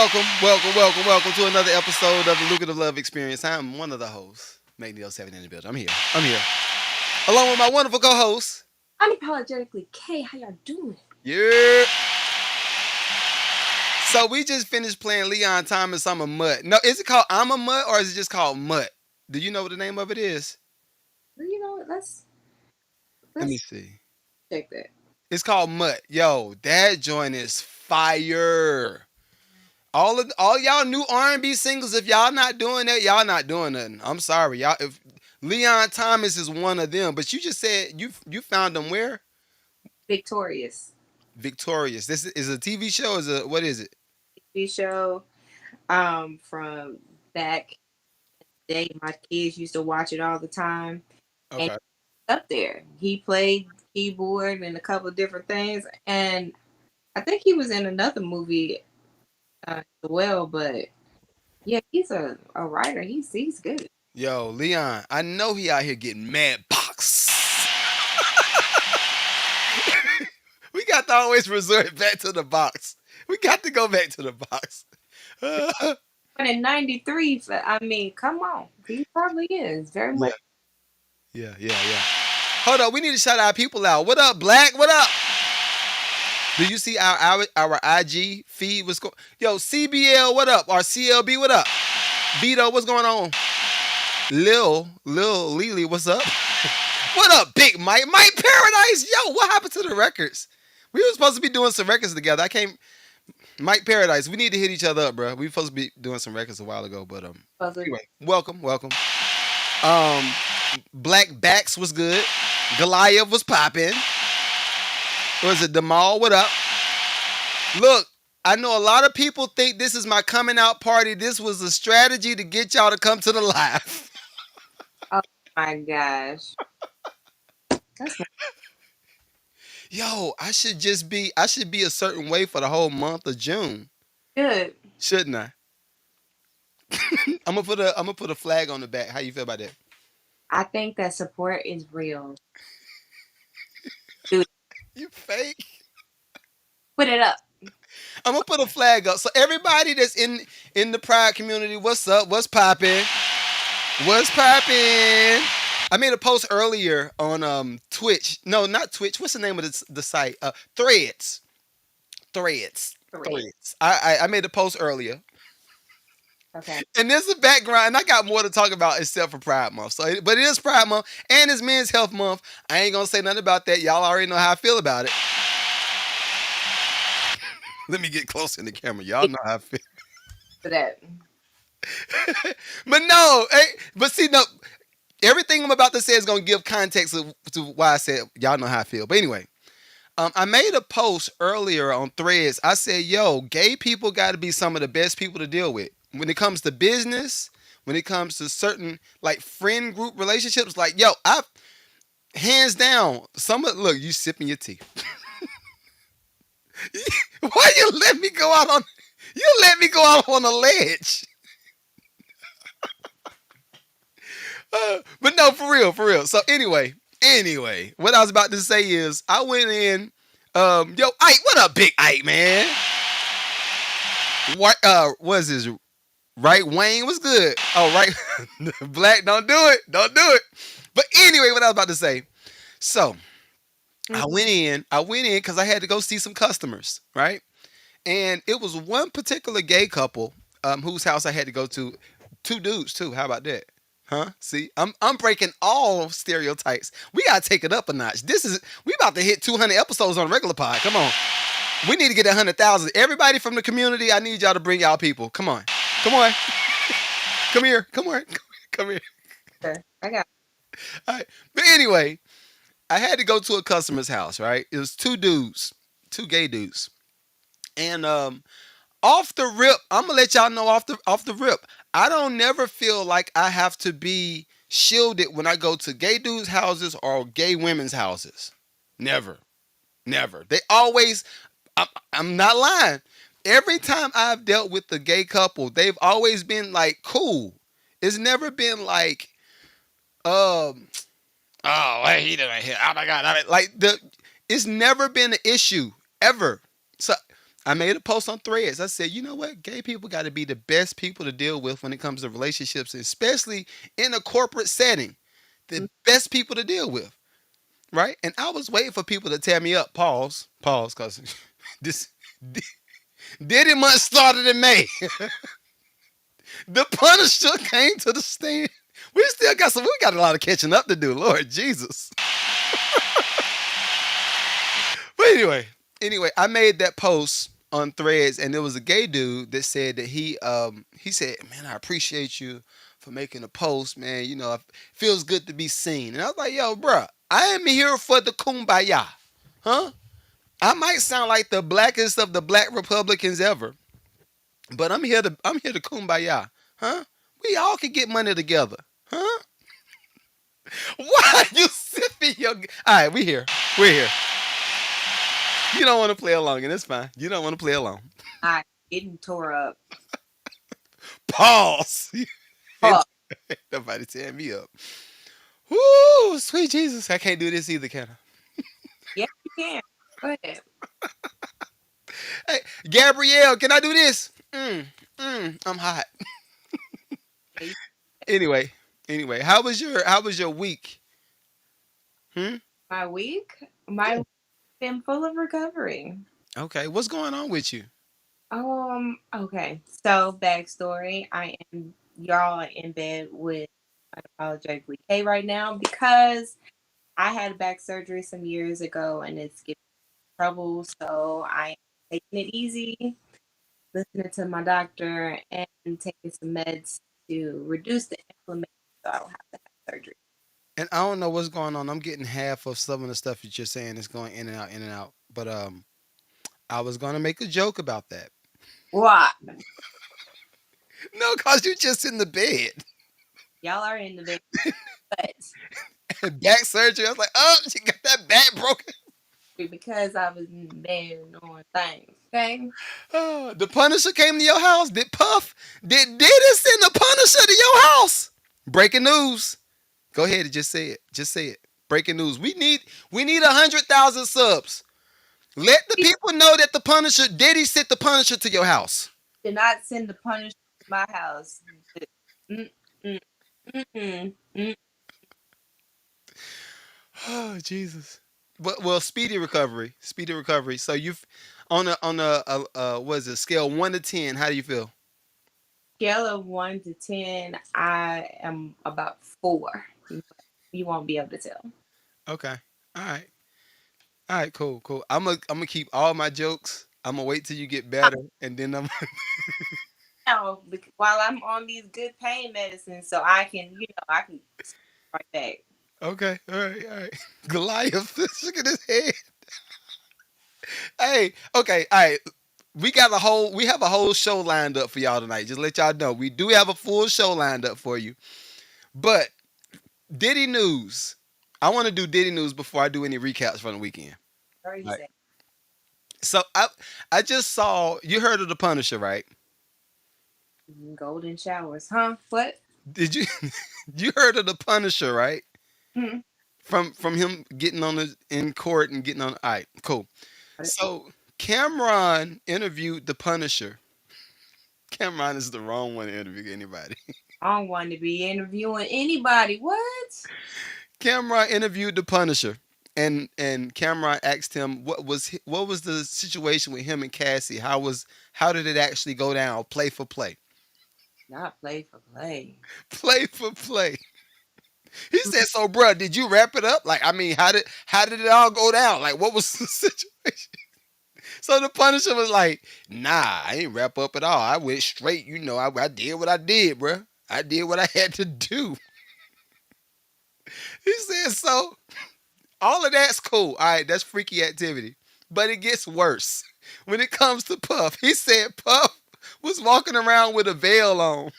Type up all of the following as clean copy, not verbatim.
welcome to another episode of the Lucrative Love Experience. I'm one of the hosts, McNeil7 in the building. I'm here, along with my wonderful co-host. Unapologetically K, how y'all doing? Yeah. So we just finished playing Leon Thomas. I'm a Mutt. No, is it called I'm a Mutt or is it just called Mutt? Do you know what the name of it is? Well, you know what? Let's Let me let's see. check that. It's called Mutt. Yo, that joint is fire. All y'all new R&B singles, if y'all not doing that, y'all not doing nothing. I'm sorry, y'all. If Leon Thomas is one of them, but you just said you found them where? Victorious Victorious. This is a TV show. Is a what is it? TV show. From back day, my kids used to watch it all the time, and Okay. up there, he played keyboard and a couple of different things, and I think he was in another movie as well. But yeah, he's a writer. He's good. Yo, Leon. I know he out here getting mad box. We got to always resort back to the box. We got to go back to the box. But in '93, I mean, come on, he probably is very Yeah, much. yeah. Hold up, we need to shout our people out. What up, Black? What up? Do you see our IG feed? What's going? Yo, CBL, what up? Or CLB, what up? Vito, what's going on? Lil Lily, what's up? What up, Big Mike? Mike Paradise, yo, what happened to the records? We were supposed to be doing some records together. I can't. Mike Paradise, we need to hit each other up, bro. We were supposed to be doing some records a while ago, but anyway, welcome. Um, Black Backs was good. Goliath was popping. Was it Demal? What up? Look, I know a lot of people think this is my coming out party. This was a strategy to get y'all to come to the live. Oh my gosh, that's not Yo, I should be a certain way for the whole month of June, good. shouldn't I? I'm gonna put a flag on the back. How you feel about that? I think that support is real. Dude, You fake. put it up. I'm gonna put a flag up. So everybody that's in the Pride community, what's up? What's popping? What's popping? I made a post earlier on Twitch. No, not Twitch. What's the name of the site? Threads. Threads. Thread. Threads. I made a post earlier. Okay. And there's a background, and I got more to talk about except for Pride Month. But it is Pride Month, and it's Men's Health Month. I ain't gonna say nothing about that. Y'all already know how I feel about it. Let me get close in the camera. Y'all know how I feel. For that. But no, but see, no, everything I'm about to say is gonna give context to why I said y'all know how I feel. But anyway, I made a post earlier on Threads. I said, "Yo, gay people got to be some of the best people to deal with when it comes to business, when it comes to certain like friend group relationships. Like, yo, I hands down, some of look, you sipping your tea. Why you let me go out on? You let me go out on a ledge." But no, for real. So anyway, what I was about to say is I went in. Yo, Ike, what up, big Ike, man? What was his right? Wayne was good. Oh, right, Black, don't do it. But anyway, what I was about to say. So Mhm. I went in because I had to go see some customers, right? And it was one particular gay couple whose house I had to go to. Two dudes too. How about that? Huh? See, I'm breaking all stereotypes. We gotta take it up a notch. We about to hit 200 episodes on regular pod. Come on, we need to get 100,000. Everybody from the community, I need y'all to bring y'all people. Come on, come on, come here. Okay. I got All right. But anyway, I had to go to a customer's house. Right? It was two dudes, two gay dudes, and off the rip, I'm gonna let y'all know off the rip. I don't never feel like I have to be shielded when I go to gay dudes' houses or gay women's houses. Never, never. They always. I'm not lying. Every time I've dealt with the gay couple, they've always been like cool. It's never been like, um, oh, hey, he didn't here. Oh my god, like the. It's never been an issue ever. So I made a post on Threads. I said, you know what? Gay people got to be the best people to deal with when it comes to relationships, especially in a corporate setting. The best people to deal with, right? And I was waiting for people to tear me up. Pause, pause, because this Diddy month started in May. The Punisher came to the stand. We still got some. We got a lot of catching up to do. Lord Jesus. But anyway, I made that post on Threads, and there was a gay dude that said that he said, "Man, I appreciate you for making a post, man. You know, it feels good to be seen." And I was like, "Yo, bruh, I am here for the kumbaya, huh? I might sound like the blackest of the black Republicans ever, but I'm here to kumbaya, huh? We all can get money together, huh? Why you sipping your? All right, we here. We're here. You don't want to play along, and it's fine. You don't want to play along. I getting tore up. Pause. Ain't Fuck. nobody tear me up. Woo, sweet Jesus. I can't do this either, can Yes, you can. Go ahead. I? Hey, Gabrielle, can I do this? I'm hot. Hey, Anyway, how was your week? Hmm? my week, my Yeah. week been full of recovery. Okay, what's going on with you? Okay. So backstory: I am y'all in bed with unapologetically K right now because I had back surgery some years ago and it's giving me trouble. So I am taking it easy, listening to my doctor, and taking some meds to reduce the inflammation so I don't have to have surgery. And I don't know what's going on. I'm getting half of some of the stuff that you're saying is going in and out, in and out. But I was gonna make a joke about that. What? No, cause you just in the bed. Y'all are in the bed, but Back surgery. I was like, oh, she got that back broken. because I was in the bed doing things. Okay. Oh, the Punisher came to your house. Did Puff? Did it send the Punisher to your house? Breaking news. Go ahead and just say it. Just say it. Breaking news. We need 100,000 subs. Let the He people know that the Punisher did he sent the Punisher to your house. did not send the Punisher to my house. Mm, mm, mm, mm, mm. Oh Jesus. But well, speedy recovery. Speedy recovery. So you've on a what is it, scale 1 to 10, how do you feel? Scale of 1 to 10, I am about 4. You won't be able to tell. Okay. All right. All right, cool. I'm gonna keep all my jokes. I'm gonna wait till you get better, and then I'm Now, while I'm on these good pain medicines, so I can right back. okay. All right. Goliath, look at his head. Hey, okay, all right. We have a whole show lined up for y'all tonight. Just let y'all know we do have a full show lined up for you. But Diddy news. I want to do Diddy news before I do any recaps from the weekend. Already Right. said So I just saw you heard of the Punisher, right? golden showers, huh? What? Did you you heard of the Punisher, right? Hmm. From him getting on the in court and getting on. All right, cool. So Cameron interviewed the Punisher. Cameron is the wrong one to interview anybody. I don't want to be interviewing anybody. What? Cameron interviewed the Punisher, and Cameron asked him what was the situation with him and Cassie. How did it actually go down? Play for play. Not play for play. Play for play. He said, "So, bruh, did you wrap it up? Like, I mean, how did it all go down? Like, what was the situation?" So the Punisher was like, "Nah, I ain't wrap up at all. I went straight. I did what I did, bruh. I did what I had to do." He said, "So all of that's cool. All right, that's freaky activity, but it gets worse when it comes to Puff." He said Puff was walking around with a veil on.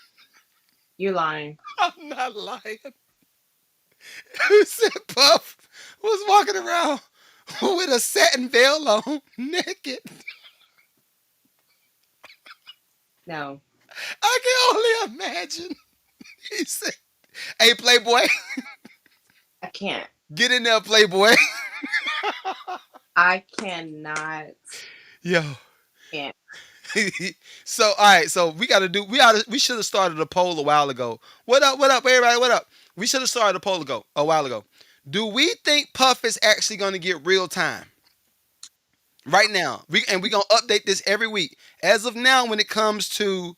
You're lying. I'm not lying. He said Puff was walking around with a satin veil on, naked. No, I can only imagine. He said, "Hey, Playboy, I can't. get in there, Playboy." I cannot. Yo. Yeah. So all right, so we should have started a poll a while ago. What up? What up, everybody? What up? We should have started a poll ago a while ago. Do we think Puff is actually going to get real time right now? We gonna update this every week. As of now, when it comes to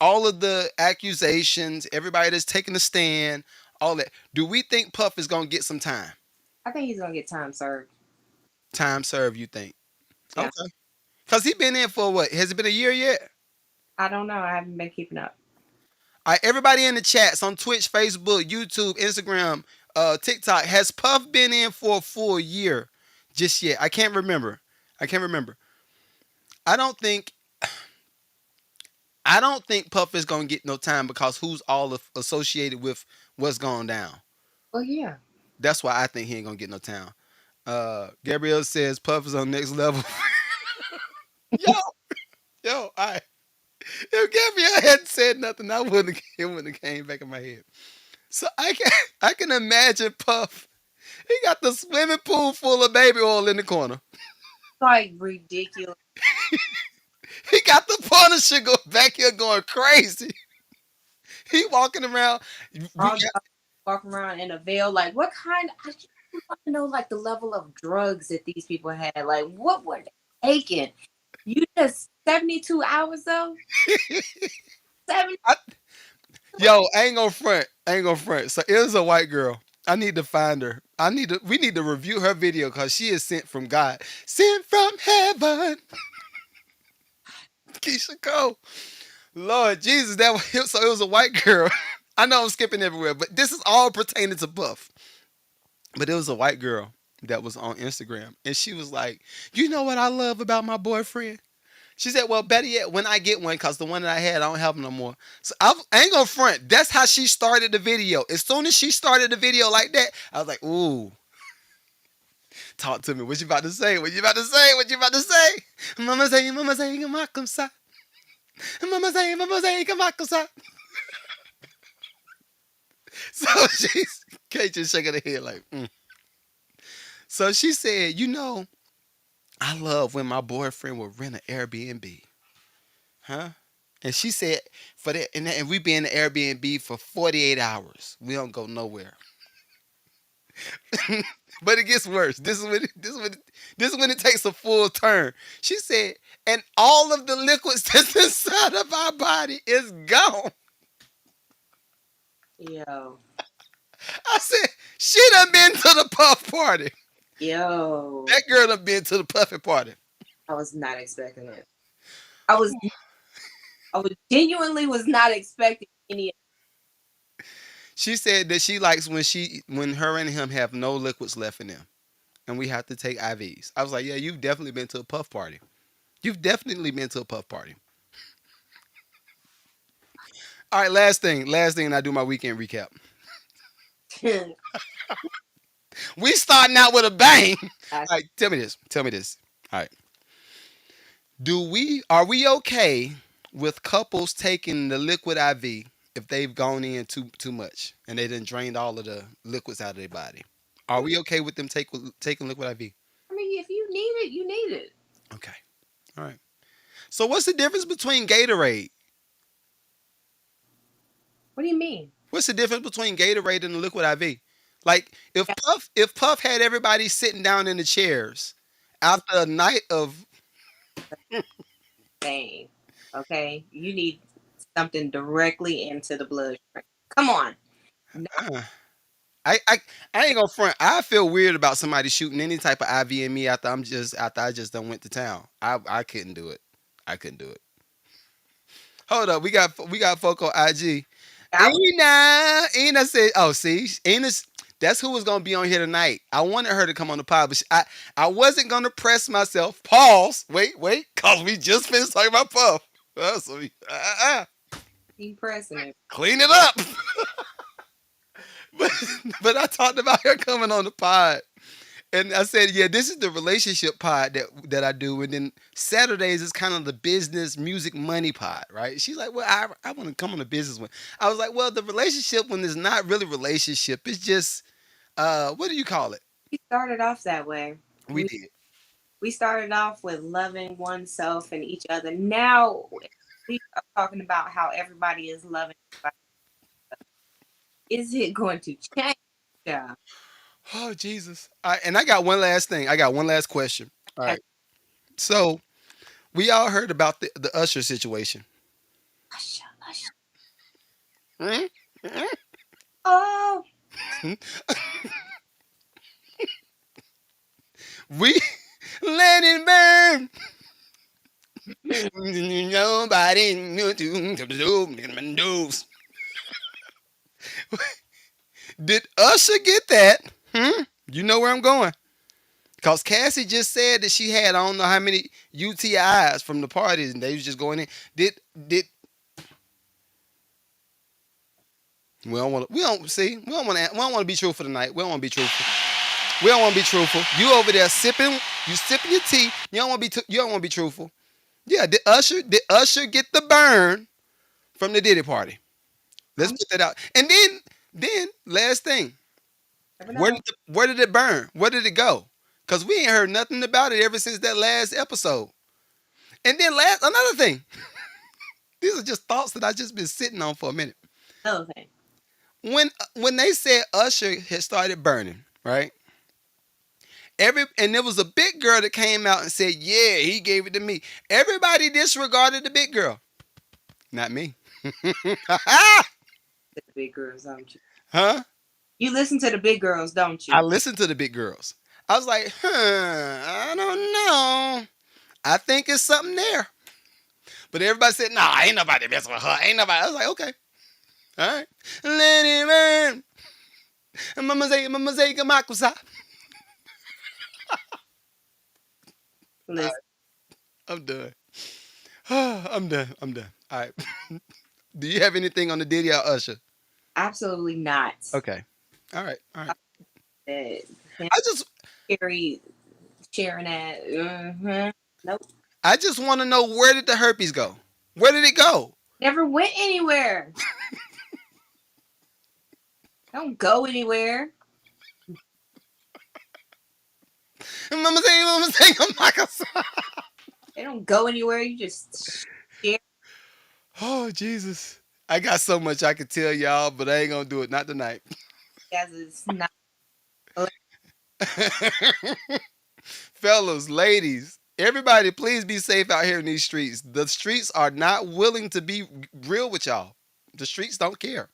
all of the accusations, everybody that's taking a stand, all that. Do we think Puff is gonna get some time? I think he's gonna get time served. Time served, you think? Yeah. Okay. Cause he been in for what? Has it been a year yet? I don't know. I haven't been keeping up. All right, everybody in the chats on Twitch, Facebook, YouTube, Instagram, TikTok, has Puff been in for a full year just yet? I can't remember. I can't remember. I don't think I don't think Puff is gonna get no time because who's all associated with what's going down. Well, yeah. That's why I think he ain't gonna get no time. Gabrielle says Puff is on next level. yo, yo, I if Gabrielle hadn't said nothing, it wouldn't have came back in my head. So I can imagine Puff. He got the swimming pool full of baby oil in the corner. Like ridiculous. He got the Punisher back here going crazy. He walking around. We All got, walk around in a veil. Like, what kind? I just want to know, like, the level of drugs that these people had. Like, what were they taking? You just 72 hours though. 70. I, yo, I ain't gonna front. I ain't gonna front. So it was a white girl. I need to find her. We need to review her video because she is sent from God. Sent from heaven. Keisha Cole. Lord Jesus, that was so it was a white girl. I know I'm skipping everywhere, but this is all pertaining to Buff. But it was a white girl that was on Instagram, and she was like, "You know what I love about my boyfriend?" She said, "Well, better yet, when I get one, cause the one that I had, I don't have no more." So I ain't gonna front. That's how she started the video. As soon as she started the video like that, I was like, "Ooh, talk to me. What you about to say? What you about to say? What you about to say?" Mama say, come on, come sa. Mama say, come on, come sa. So she's Kate just shaking her head like, mm. So she said, I love when my boyfriend will rent an Airbnb, huh? And she said, for that, and we be in the Airbnb for 48 hours. We don't go nowhere. But it gets worse. This is when it takes a full turn. She said, and all of the liquids that's inside of our body is gone. Yo, I said, she done been to the puff party. yo, That girl done been to the puffy party. I was not expecting it. I was, I was genuinely was not expecting any. She said that she likes when her and him have no liquids left in them, and we have to take IVs. I was like, yeah, you've definitely been to a puff party. You've definitely been to a puff party. All right, last thing, and I do my weekend recap. We starting out with a bang. I, All right, tell me this. All right, are we okay with couples taking the liquid IV if they've gone in too much and they done drained all of the liquids out of their body? Are we okay with them taking liquid IV? I mean, if you need it, you need it. Okay, all right. So what's the difference between Gatorade? What do you mean? What's the difference between Gatorade and the liquid IV? Like if Puff had everybody sitting down in the chairs after a night of Thing, okay? You need something directly into the bloodstream. Come on. No, uh, I ain't gonna front. I feel weird about somebody shooting any type of IV in me after I just done went to town. I couldn't do it. I couldn't do it. Hold up, we got folk on IG. I was Ina said, "Oh, see, that's who was gonna be on here tonight. I wanted her to come on the pod, but I wasn't gonna press myself. Pause. Wait, cause we just finished talking about Puff. keep pressing it. Clean it up." but but I talked about her coming on the pod, and I said, "Yeah, this is the relationship pod that I do, and then Saturdays is kind of the business, music, money pod, right?" She's like, "Well, I want to come on the business one." I was like, "Well, the relationship one is not really relationship. It's just what do you call it?" We started off that way. We We did. We started off with loving oneself and each other. Now we are talking about how everybody is loving everybody. Is it going to change? Yeah. Oh Jesus! All right, and I got one last thing. I got one last question. All right. So we all heard about the Usher situation. Usher, Usher. Hmm? Oh, We let it burn. Nobody knew to. Did Usher get that? Hmm? You know where I'm going. Cause Cassie just said that she had I don't know how many UTIs from the parties and they was just going in. Did we don't see we don't want to be truthful tonight. We don't want to be truthful. We don't want to be truthful. You over there sipping, you sipping your tea. You don't want to be you don't want to be truthful. Yeah, did Usher get the burn from the Diddy party? Let's I'm put that out. And then last thing, never know. where did it burn? Where did it go? Cause we ain't heard nothing about it ever since that last episode. And then last another thing, these are just thoughts that I just been sitting on for a minute. Another thing. When they said Usher had started burning, right? And there was a big girl that came out and said, "Yeah, he gave it to me." Everybody disregarded the big girl, not me. The big girls, don't you? Huh? You listen to the big girls, don't I you? listened to the big girls. I was like, I don't know. I think it's something there. But everybody said, "Nah, ain't nobody messing with her. Ain't nobody." I was like, "Okay, all right." Let it burn. Mama say, "Kamakusa." Listen, I'm done. I'm done. I'm done. All right. Do you have anything on the Diddy or Usher? absolutely not. Okay. All right. All right. That him, I just Carrie sharing that. Nope. I just want to know where did the herpes go? Where did it go? Never went anywhere. Don't go anywhere. Mama say, Kamakusa. They don't go anywhere. You just share. Oh Jesus. I got so much I could tell y'all, but I ain't gonna do it. Not tonight. As it's not. Fellas, ladies, everybody, please be safe out here in these streets. The streets are not willing to be real with y'all. The streets don't care.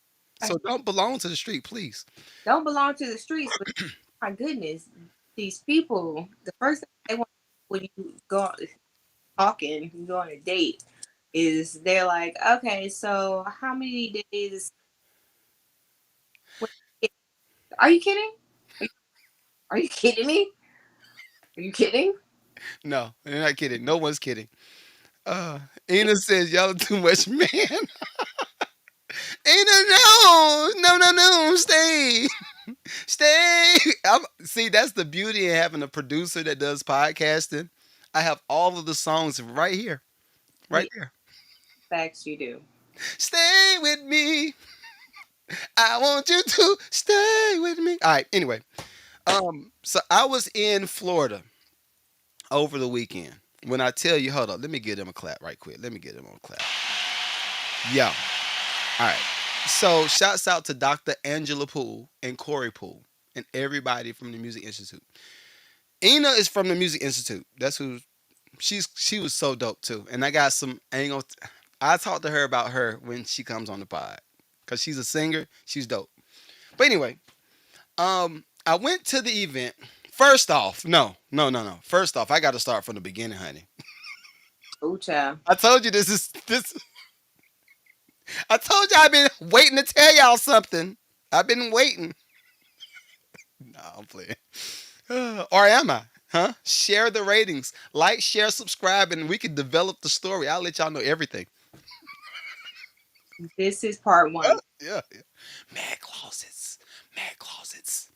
So don't belong to the street, please. Don't belong to the streets, but my goodness, these people, the first thing they want when you go talking, you go on a date, is they're like, okay, so how many days? Are you kidding? Are you, are you kidding me? Are you kidding? No, they're not kidding. No one's kidding. Uh, Ina says y'all are too much man. Ina, no, stay, stay. See, that's the beauty of having a producer that does podcasting. I have all of the songs right here, right Yeah, there. facts you do. Stay with me. I want you to stay with me. All right. Anyway, so I was in Florida over the weekend. When I tell you, hold on, let me give them a clap right quick. Let me give them a clap. Yeah. All right. So shouts out to Dr. Angela Poole and Corey Poole and everybody from the Music Institute. Ina is from the Music Institute. That's who she was so dope too. And I got some angle. I talked to her about her when she comes on the pod. Cause she's a singer. She's dope. But anyway, I went to the event. First off, no. First off, I got to start from the beginning, honey. Oh, child. I told you this is this. I told you I've been waiting to tell y'all something. I've been waiting. No, I'm playing. Or am I? Huh? Share the ratings, like, share, subscribe, and we can develop the story. I'll let y'all know everything. This is part one. Yeah. Mad closets. Mad closets.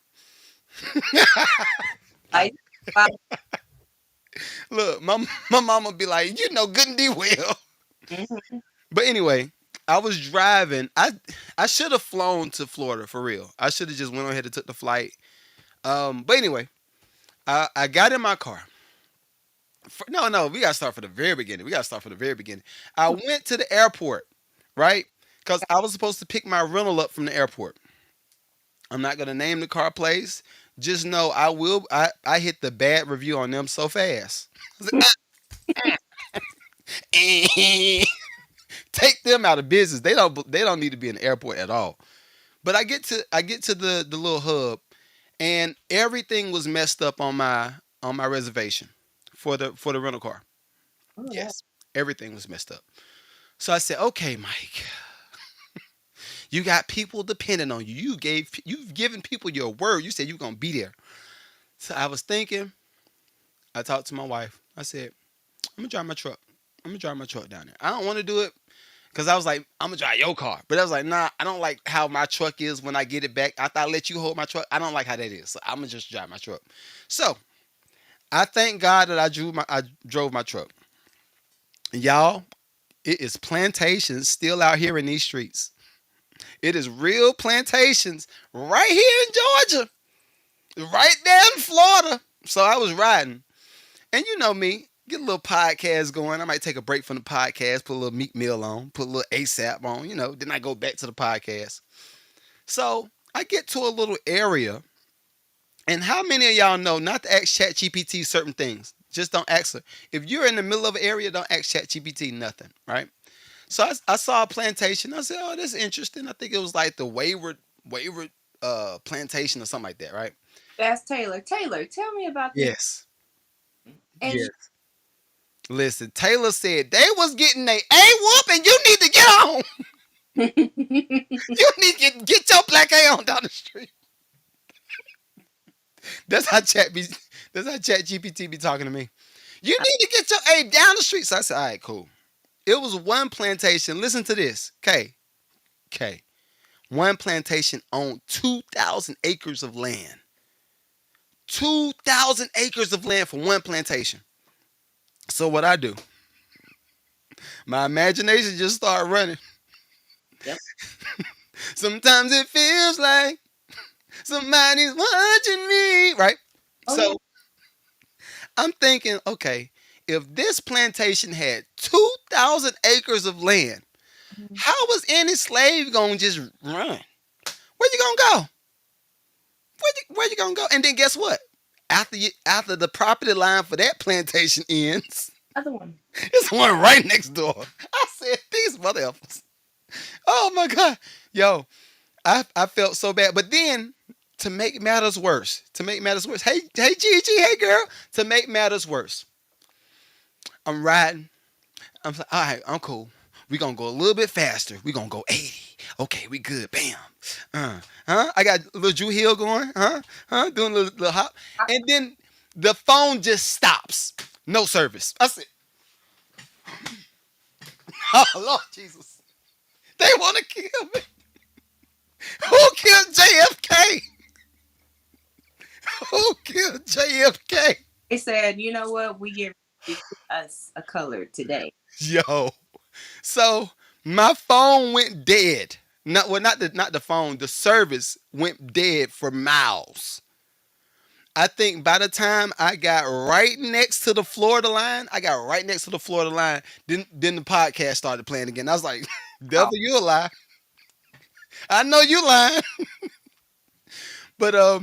All Like, right. wow. Look, my mama be like, you know, good and D well. Mhm. But anyway, I was driving. I should have flown to Florida for real. I should have just went ahead and took the flight. But anyway, I got in my car No, we gotta start from the very beginning. We gotta start from the very beginning. I went to the airport, right? Because I was supposed to pick my rental up from the airport. I'm not gonna name the car place. Just know I will. I hit the bad review on them so fast. Take them out of business. They don't need to be in the airport at all. But I get to the little hub, and everything was messed up on my reservation for the rental car. Oh, Lord. Yes, everything was messed up. So I said, okay, Mike, you got people depending on you. You've given people your word. You said you're gonna be there. So I was thinking. I talked to my wife. I said, I'm gonna drive my truck. I'm gonna drive my truck down there. I don't want to do it because I was like, I'm gonna drive your car. But I was like, nah, I don't like how my truck is when I get it back. I thought I let you hold my truck. I don't like how that is. So I'm gonna just drive my truck. So I thank God that I drove my truck. Y'all, it is plantations still out here in these streets. It is real plantations right here in Georgia, right there in Florida. So I was riding. And you know me, get a little podcast going. I might take a break from the podcast, put a little Meat Meal on, put a little ASAP on, then I go back to the podcast. So I get to a little area, and how many of y'all know not to ask ChatGPT certain things? Just don't ask her. If you're in the middle of an area, don't ask ChatGPT nothing, right? So I saw a plantation. I said, oh, that's interesting. I think it was like the Wayward plantation or something like that, right? That's Taylor. Taylor, tell me about this. Yes. And Yes. Listen, Taylor said they was getting a whoop, and you need to get on. You need to get your black A on down the street. That's how chat be. That's how Chat GPT be talking to me. You need to get your A down the street. So I said, all right, cool. It was one plantation. Listen to this, K. One plantation owned 2,000 acres of land. 2,000 acres of land for one plantation. So what I do? My imagination just started running. yep. Sometimes it feels like somebody's watching me, right? Oh yeah. So I'm thinking, okay, if this plantation had 2,000 acres of land, Mhm. how was any slave gonna just run? Where you gonna go? Where you gonna go? And then guess what? After the property line for that plantation ends, Other one. it's one right next door. I said, these motherfuckers. Oh my god, yo, I felt so bad. But then to make matters worse, hey Gigi, hey girl, to make matters worse, I'm riding. I'm like, all right, I'm cool. We gonna go a little bit faster. We gonna go 80. Okay, we good. Bam. I got a little Drew Hill going. Doing a little hop. And then the phone just stops. No service. I said, oh Lord Jesus. They wanna kill me. Who killed JFK? Who killed JFK? They said, you know what? We get ready to get us a color today. Yo. So my phone went dead. Not the phone. The service went dead for miles. I think by the time I got right next to the Florida line, Then the podcast started playing again. I was like, Oh, "Devil, you a lie? I know you lying." But I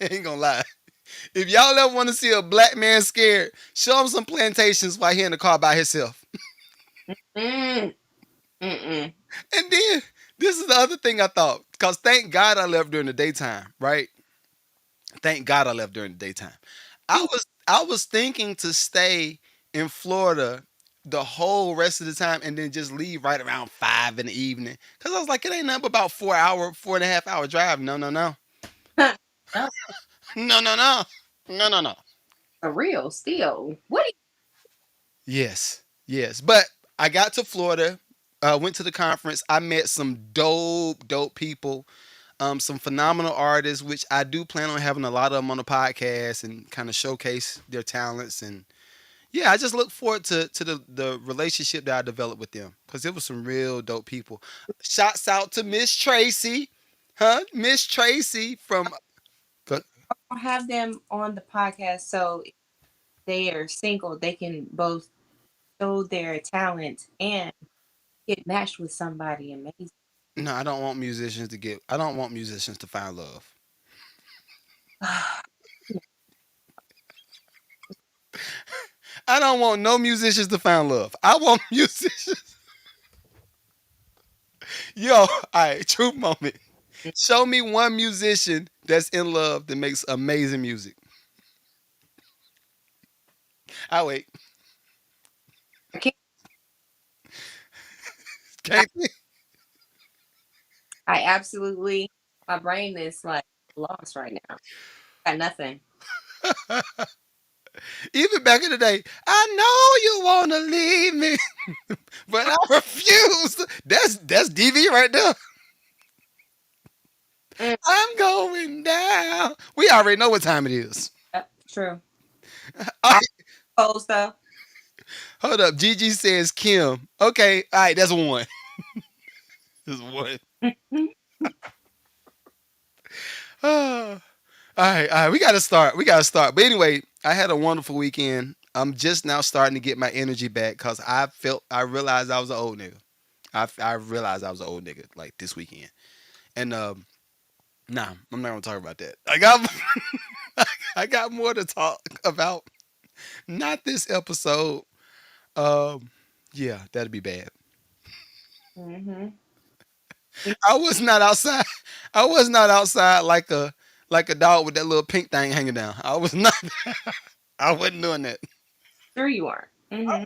ain't gonna lie. If y'all ever want to see a black man scared, show him some plantations while he in the car by himself. mm, mm-mm. And then this is the other thing I thought, because thank God I left during the daytime, right? Thank God I left during the daytime. I was thinking to stay in Florida the whole rest of the time and then just leave right around 5 in the evening. Cause I was like, it ain't nothing but about 4.5 hour drive. No, no, no. No, No, no, no. No, no, no. for real. Still, what? Yes. Yes. But I got to Florida, went to the conference. I met some dope people, some phenomenal artists, which I do plan on having a lot of them on the podcast and kind of showcase their talents. And yeah, I just look forward to the relationship that I developed with them because it was some real dope people. Shouts out to Miss Tracy, Miss Tracy from. I'll have them on the podcast. So they are single, they can both show their talent and get matched with somebody amazing. No, I don't want musicians to get. I don't want musicians to find love. I don't want no musicians to find love. I want musicians. Yo, all right, true moment. Show me one musician that's in love that makes amazing music. I wait. I can't. I, Can't think. I absolutely. My brain is like lost right now. Got nothing. Even back in the day, I know you wanna leave me, but I refuse. That's DV right there. Mm, I'm going down. We already know what time it is. yep, true. All I right, old stuff. hold up. Gigi says Kim. Okay, all right, that's one. That's one. Ah, all right. We gotta start. We gotta start. But anyway, I had a wonderful weekend. I'm just now starting to get my energy back because I realized I was an old nigga. I realized I was an old nigga like this weekend. And nah, I'm not gonna talk about that. I got I got more to talk about. Not this episode. Um, yeah, that'd be bad. Mm-hmm. I was not outside. I was not outside like a dog with that little pink thing hanging down. I was not. I wasn't doing that. Sure you are. Mm-hmm.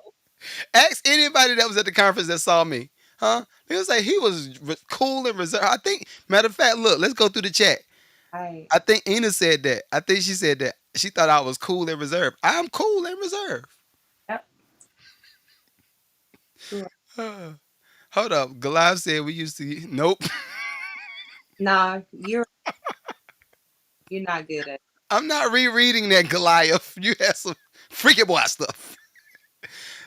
Ask anybody that was at the conference that saw me, huh? They was like he was cool and reserved. I think. Matter of fact, look, let's go through the chat. I I think Ina said that. I think she said that she thought I was cool and reserved. I'm cool and reserved. yep. You are. Hold up. Goliath said we used to. Nope. Nah, you're not good at. I'm not rereading that Goliath. You had some freaky boy stuff.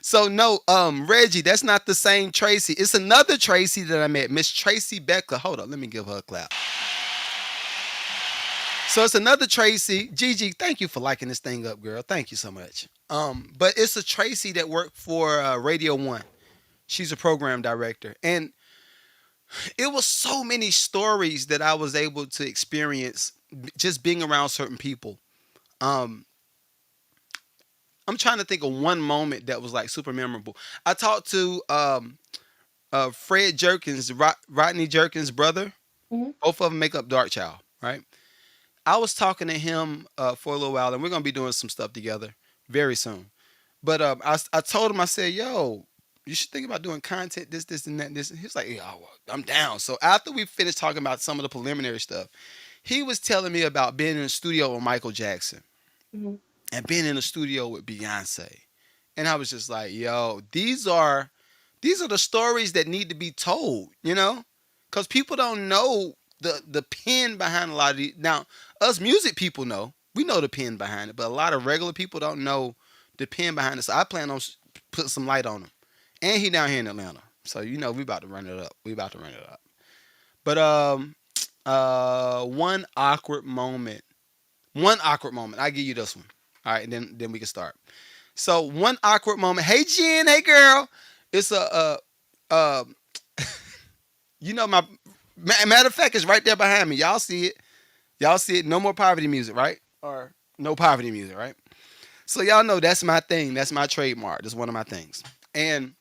So no, Reggie, that's not the same Tracy. It's another Tracy that I met, Miss Tracy Becker. Hold on, let me give her a clap. So it's another Tracy. Gigi, thank you for liking this thing up, girl. Thank you so much. But it's a Tracy that worked for Radio One. She's a program director, and it was so many stories that I was able to experience just being around certain people. Um, I'm trying to think of one moment that was like super memorable. I talked to Fred Jerkins, Rodney Jerkins' brother. Mm-hmm. Both of them make up Dark Child, right? I was talking to him for a little while, and we're gonna be doing some stuff together very soon. But I told him, I said, "Yo, you should think about doing content, this, and that, and this." And he was like, "Yeah, well, I'm down." So after we finished talking about some of the preliminary stuff, he was telling me about being in the studio with Michael Jackson Mm-hmm. and being in the studio with Beyonce, and I was just like, "Yo, these are the stories that need to be told," because people don't know the pen behind a lot of these. Now, us music people know, we know the pen behind it, but a lot of regular people don't know the pen behind it. So I plan on put some light on him, and he down here in Atlanta, so we about to run it up. We about to run it up. But one awkward moment. One awkward moment. I give you this one. All right, and then we can start. So one awkward moment. Hey Jen, hey girl. It's uh my matter of fact, it's right there behind me. Y'all see it. Y'all see it. No more poverty music, right? Or no poverty music, right? So y'all know that's my thing. That's my trademark. That's one of my things. And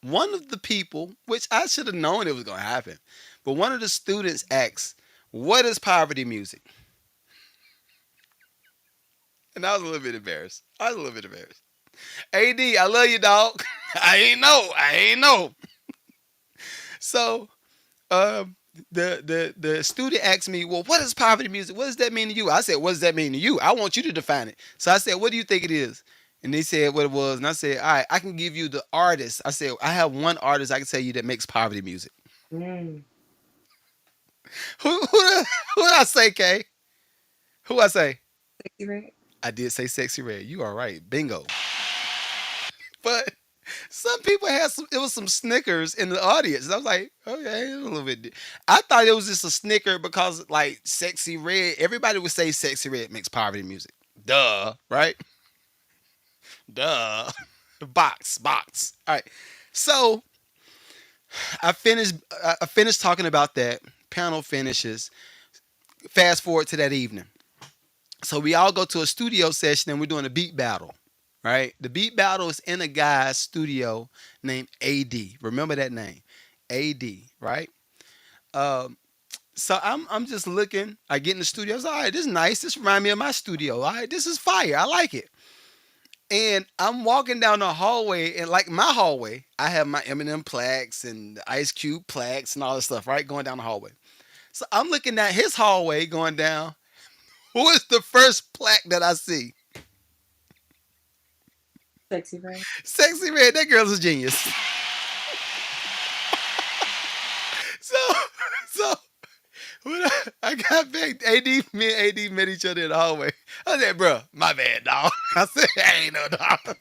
one of the people, which I should have known it was gonna happen, but one of the students asked, "What is poverty music?" And I was a little bit embarrassed. I was a little bit embarrassed. AD, I love you, dog. I ain't know. I ain't know. So um, the student asked me, "Well, what is poverty music? What does that mean to you?" I said, "What does that mean to you? I want you to define it." So I said, "What do you think it is?" And they said what it was, and I said, "All right, I can give you the artist." I said, "I have one artist I can tell you that makes poverty music." Mm. Who did I say, Kay? Who I say? Sexy red. I did say Sexy Red. You are right. Bingo. But some people had some. It was some snickers in the audience. And I was like, okay, a little bit. I thought it was just a snicker because like Sexy Red. Everybody would say Sexy Red makes poverty music. Duh, right? Duh. Box. All right. So I finished. I finished talking about that. Panel finishes. Fast forward to that evening. So we all go to a studio session and we're doing a beat battle. Right. The beat battle is in a guy's studio named AD. Remember that name, AD. Right. Um, so I'm just looking. I get in the studio. I was all right. This is nice. This reminds me of my studio. All right. This is fire. I like it. And I'm walking down the hallway, and like my hallway, I have my Eminem plaques and the Ice Cube plaques and all this stuff, right? Going down the hallway. So I'm looking at his hallway going down. Who is the first plaque that I see? Sexy red. Sexy Red. That girl's a genius. So, so when I got back, me and AD met each other in the hallway. I said, bro, my bad, dog. I said, I ain't no dog.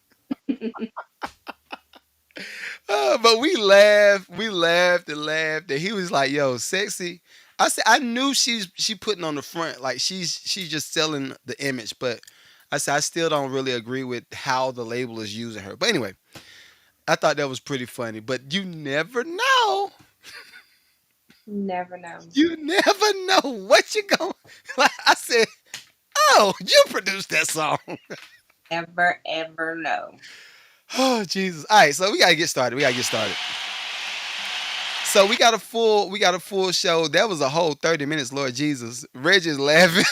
But we laughed and laughed, and he was like, "Yo, sexy." I said, I knew she putting on the front, like she's just selling the image, but I said I still don't really agree with how the label is using her. But anyway, I thought that was pretty funny. But you never know. Never know. You never know what you going. Like I said, oh, you produced that song. Ever, ever know. Oh Jesus! All right, so we gotta get started. We gotta get started. So we got a full show. That was a whole 30 minutes, Lord Jesus. Reggie's laughing.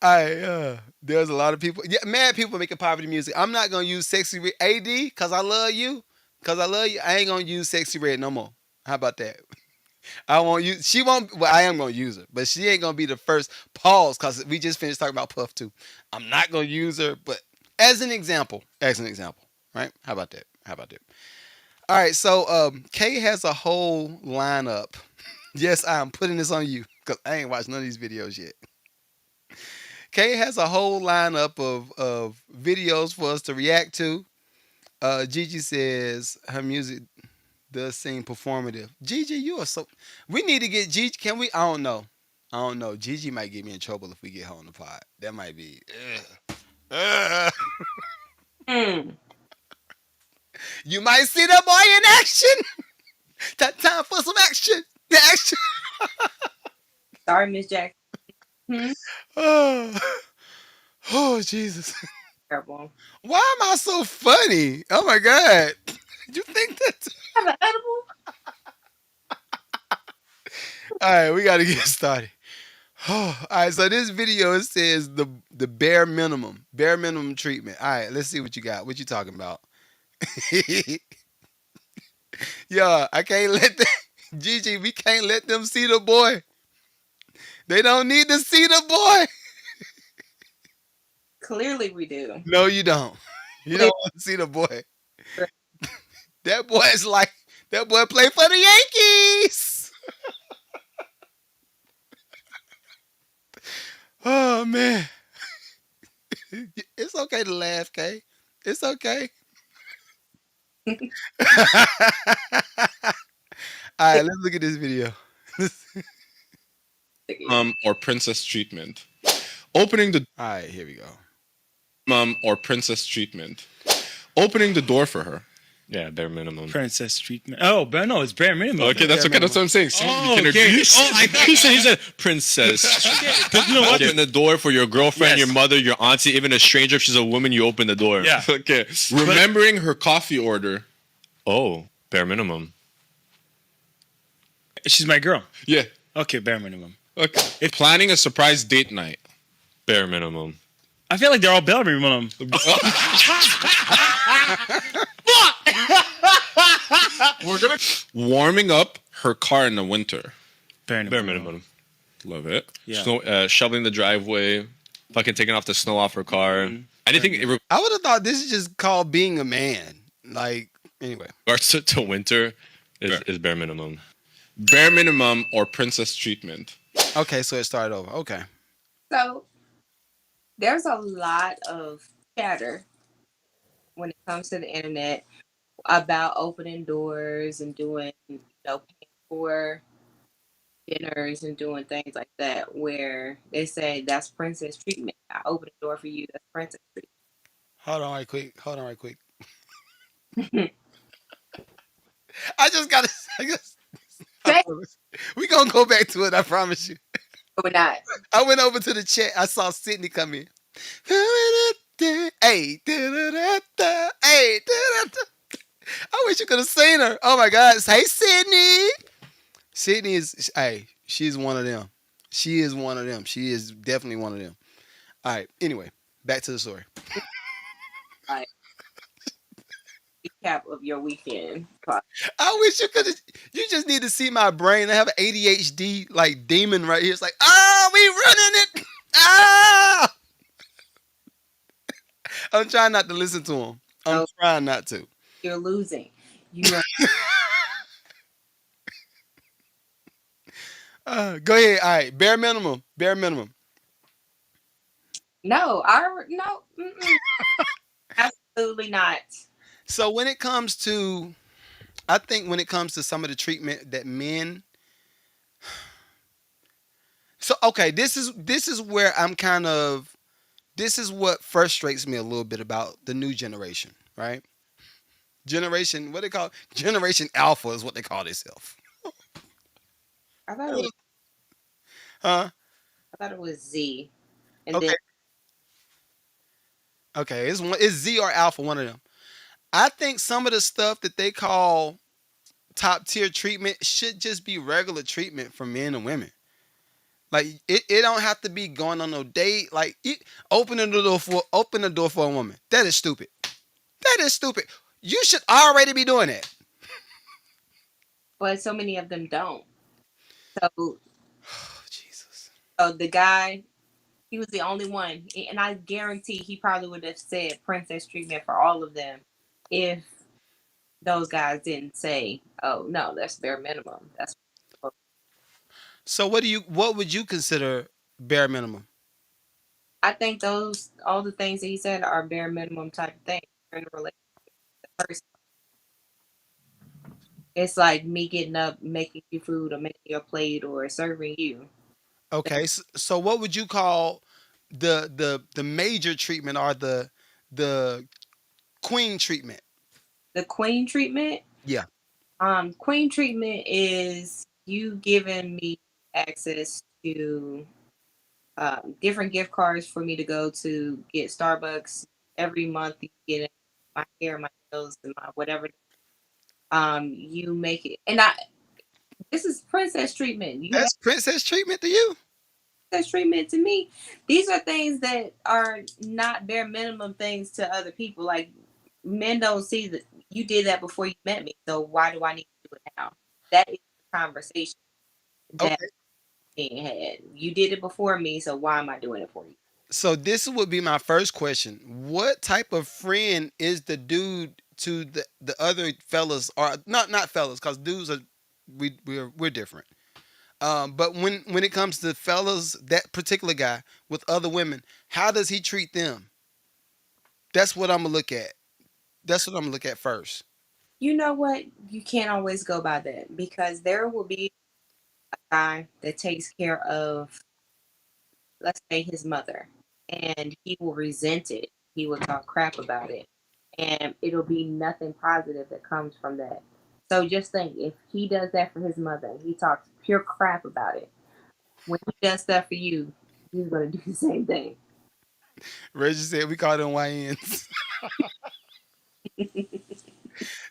uh, there's a lot of people. Yeah, mad people making poverty music. I'm not gonna use sexy red AD because I love you. Cause I love you. I ain't gonna use sexy red no more. How about that? I won't use. She won't. Well, I am gonna use her, but she ain't gonna be the first. Pause, cause we just finished talking about Puff too. I'm not gonna use her, but as an example, right? How about that? How about that? All right, so Kay has a whole lineup. Yes, I'm putting this on you because I ain't watched none of these videos yet. Kay has a whole lineup of videos for us to react to. Gigi says her music does seem performative. Gigi, you are so. We need to get Gigi. Can we? I don't know. I don't know. Gigi might get me in trouble if we get her on the pod. That might be. Ugh. Mm. You might see that boy in action. That time for some action. The action. Sorry, Miss Jackson. Hmm? Oh, oh Jesus. Terrible. Why am I so funny? Oh my God. You think that? Have an edible? All right, we got to get started. Oh, all right, so this video it says the bare minimum treatment. All right, let's see what you got. What you talking about? Yeah, I can't let them, Gigi. We can't let them see the boy. They don't need to see the boy. Clearly, we do. No, you don't. You don't Clearly. want to see the boy. That boy is like that boy play for the Yankees. Oh man, it's okay to laugh, Kay. It's okay. All right, let's look at this video. Or princess treatment. Opening the All right, here we go. or princess treatment. Opening the door for her. Yeah, bare minimum. Princess treatment. Oh, but no, it's bare minimum. Okay, that's okay. That's what I'm saying. See, Oh, you can okay. agree. Oh, I thought he said princess. You know what? Open the door for your girlfriend, Yes. your mother, your auntie, even a stranger. If she's a woman, you open the door. Yeah. Okay. Remembering her coffee order. Oh, bare minimum. She's my girl. Yeah. Okay, bare minimum. Okay. Planning a surprise date night. Bare minimum. I feel like they're all bare minimum. We're gonna warming up her car in the winter. Bare Bare minimum. minimum. Love it. Yeah. Snow, shoveling the driveway, fucking taking off the snow off her car. Anything in I would have thought this is just called being a man. Like anyway. regards to winter is bare minimum. Bare minimum or princess treatment. Okay, so it started over. Okay. So there's a lot of chatter when it comes to the internet about opening doors and doing, paying for dinners and doing things like that where they say that's princess treatment. I open the door for you. That's princess Hold on right quick. Hold on right quick. treatment. I just gotta. I guess. I Say promise. We gonna go back to it. I promise you. or not. I went over to the chat. I saw Sydney come in. Hey, hey, I wish you could have seen her. Oh my God. Hey, Sydney. Sydney is, hey, she's one of them. She is one of them. She is definitely one of them. All right. Anyway, back to the story. Like recap of your weekend. I wish you could have. You just need to see my brain. I have an ADHD like demon right here. It's like, ah, we running it. Ah, I'm trying not to listen to him. I'm So trying not to. you're losing. You are Go ahead. All right. Bare minimum. Bare minimum. no. No. Mm-mm, absolutely not. So when it comes to, I think when it comes to some of the treatment that men. So okay, this is where I'm kind of. This is what frustrates me a little bit about the new generation, right? Generation, what they call Generation Alpha is what they call themselves. I thought it was. Huh? I thought it was Z, and then Okay. Okay. It's Z or Alpha, one of them. I think some of the stuff that they call top tier treatment should just be regular treatment for men and women. Like it don't have to be going on no date. Like open the door for a woman. That is stupid. That is stupid. You should already be doing that. but so many of them don't. So, Oh, Jesus. so the guy, he was the only one, and I guarantee he probably would have said princess treatment for all of them if those guys didn't say, "Oh no, that's bare minimum." That's So what would you consider bare minimum? I think those all the things that he said are bare minimum type of things in a relationship. First, it's like me getting up, making you food, or making your plate, or serving you. Okay, so what would you call the major treatment or the queen treatment? The queen treatment. Yeah. Queen treatment is you giving me access to different gift cards for me to go to get Starbucks every month. You get my hair, my nails, and my whatever. You make it, and I. This is princess treatment. You have That's princess treatment to you. princess treatment to me. These are things that are not bare minimum things to other people. Like men don't see that you did that before you met me. So why do I need to do it now? That is the conversation that Okay. being had. You did it before me, so why am I doing it for you? So this would be my first question. What type of friend is the dude to the other fellas or not fellas cuz dudes are we're different. But when it comes to fellas, that particular guy with other women, how does he treat them? That's what I'm gonna look at. That's what I'm gonna look at first. You know what? You can't always go by that because there will be a guy that takes care of, let's say, his mother, and he will resent it. He will talk crap about it, and it'll be nothing positive that comes from that. So just think if he does that for his mother, he talks pure crap about it. When he does stuff for you, he's going to do the same thing. Reggie said we call them YNs.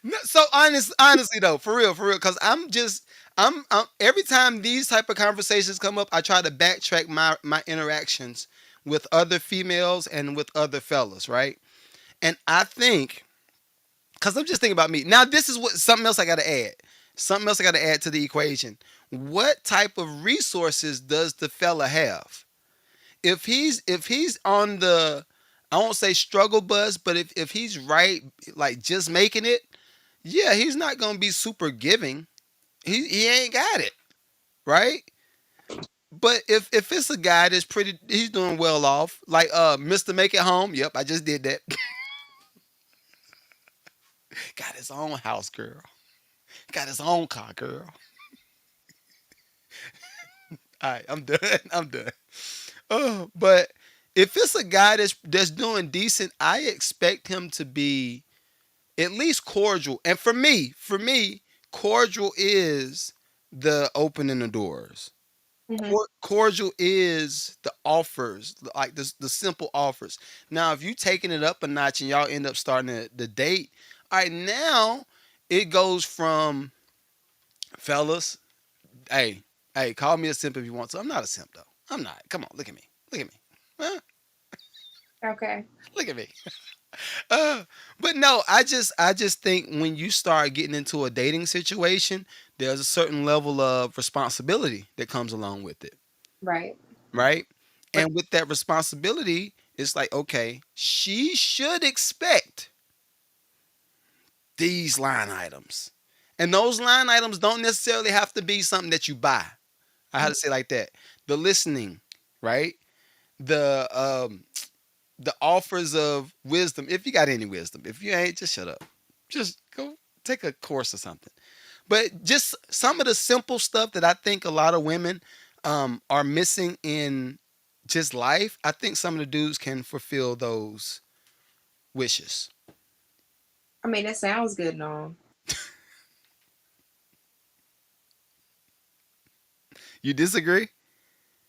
No, so honestly though, for real, because I'm every time these type of conversations come up, I try to backtrack my interactions with other females and with other fellas, right? And I think, because I'm just thinking about me now, this is what something else I got to add. Something else I got to add to the equation. What type of resources does the fella have? If he's on the, I won't say struggle bus, but if he's right, like just making it, yeah, he's not gonna be super giving. He ain't got it, right? But if it's a guy that's pretty, he's doing well off, like Mr. Make It Home. Yep, I just did that. Got his own house, girl. Got his own car, girl. All right, I'm done. I'm done. But if it's a guy that's doing decent, I expect him to be at least cordial. And for me, cordial is the opening the doors. Hmm. Cordial is the offers, like the simple offers. Now, if you taking it up a notch and y'all end up starting the date, all right, now it goes from fellas, hey, hey, call me a simp if you want to. I'm not a simp though. I'm not. Come on, look at me. Look at me. Huh? Okay. Look at me. Uh, but no, I just think when you start getting into a dating situation, there's a certain level of responsibility that comes along with it, Right. right? But And with that responsibility, it's like, okay, she should expect these line items. And those line items don't necessarily have to be something that you buy. I had to say it like that. The listening, right? The the offers of wisdom, if you got any wisdom. If you ain't, just shut up. Just go take a course or something. But just some of the simple stuff that I think a lot of women are missing in just life, I think some of the dudes can fulfill those wishes. I mean, it sounds good and all. You disagree?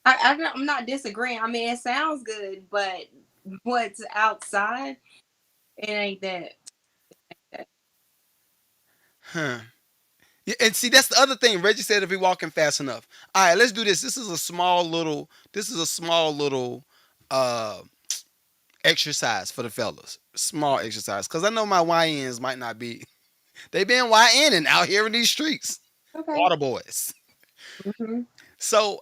I'm not disagreeing. I mean, it sounds good, but what's outside, it ain't that. Huh. Yeah, and see, that's the other thing. Reggie said if we walking fast enough. All right, let's do this. This is a small little uh exercise for the fellas. Small exercise. Cause I know my YNs might not be they been YNing out here in these streets. Okay. Water boys. Hmm. So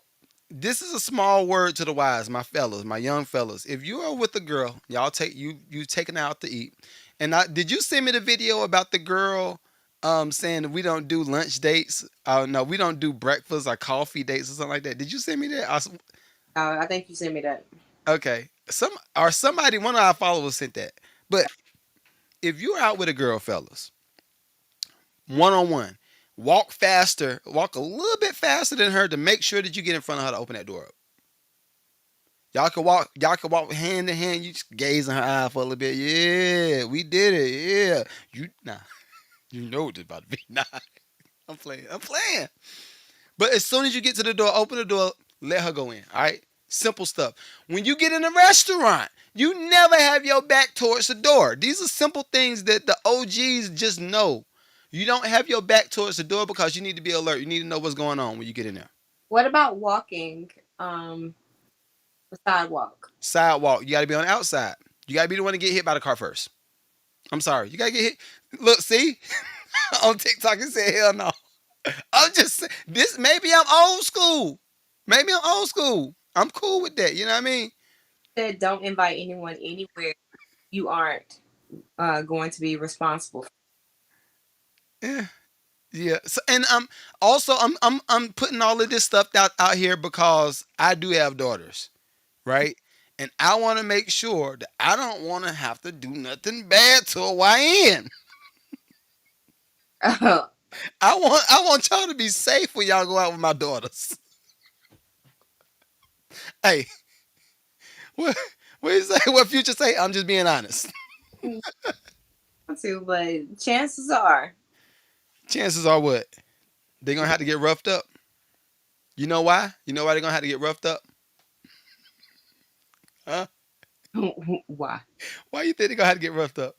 this is a small word to the wise, my fellas, my young fellas. If you are with a girl, y'all take you taking her out to eat. And did you send me the video about the girl saying that we don't do lunch dates? No, we don't do breakfast or coffee dates or something like that. Did you send me that? I think you sent me that. Okay. Somebody, one of our followers sent that. But if you're out with a girl, fellas, one on one, walk faster, walk a little bit faster than her to make sure that you get in front of her to open that door up. Y'all can walk hand in hand. You just gaze in her eye for a little bit. Yeah, we did it. Yeah. You know what it's about to be. Nah. I'm playing. I'm playing. But as soon as you get to the door, open the door, let her go in. All right? Simple stuff. When you get in a restaurant, you never have your back towards the door. These are simple things that the OGs just know. You don't have your back towards the door because you need to be alert. You need to know what's going on when you get in there. What about walking the sidewalk? Sidewalk, you got to be on the outside. You got to be the one to get hit by the car first. I'm sorry. You got to get hit. Look, see? On TikTok, it said, hell no. I'm just saying, this, maybe I'm old school. Maybe I'm old school. I'm cool with that. You know what I mean? Said don't invite anyone anywhere you aren't going to be responsible for. Yeah. Yeah. So, and I'm putting all of this stuff out here because I do have daughters, right? And I want to make sure that I don't want to have to do nothing bad to a YN. I want y'all to be safe when y'all go out with my daughters. Hey, what what you say? What Future say? I'm just being honest. To, but chances are, Chances are what? They're gonna have to get roughed up. You know why? You know why they're gonna have to get roughed up? Huh? why? Why you think they're gonna have to get roughed up?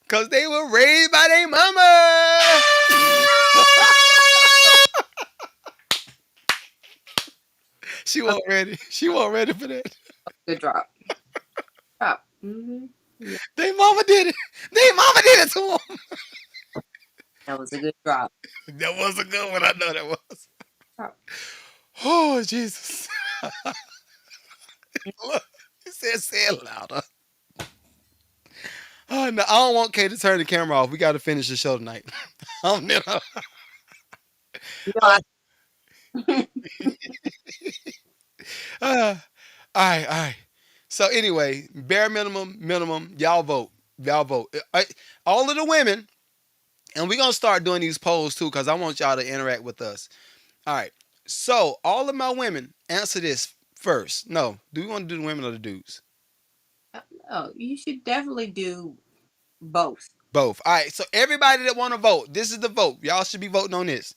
Cause they were raised by their mama. She Okay, wasn't ready. She wasn't ready for that. good drop. Drop. Hmm. Yeah, They mama did it. They mama did it to them. that was a good drop. That was a good one. I know that was. Drop. Oh Jesus. Look, he said, say it louder. Oh no, I don't want Kay to turn the camera off. We got to finish the show tonight. I don't know. You know, Uh, uh, all right, all right. So anyway, bare minimum. Y'all vote. Y'all vote. All of the women, and we're gonna start doing these polls too, because I want y'all to interact with us. All right. So all of my women answer this first. No, do we want to do the women or the dudes? Oh, you should definitely do both. Both. All right. So everybody that want to vote, this is the vote. Y'all should be voting on this.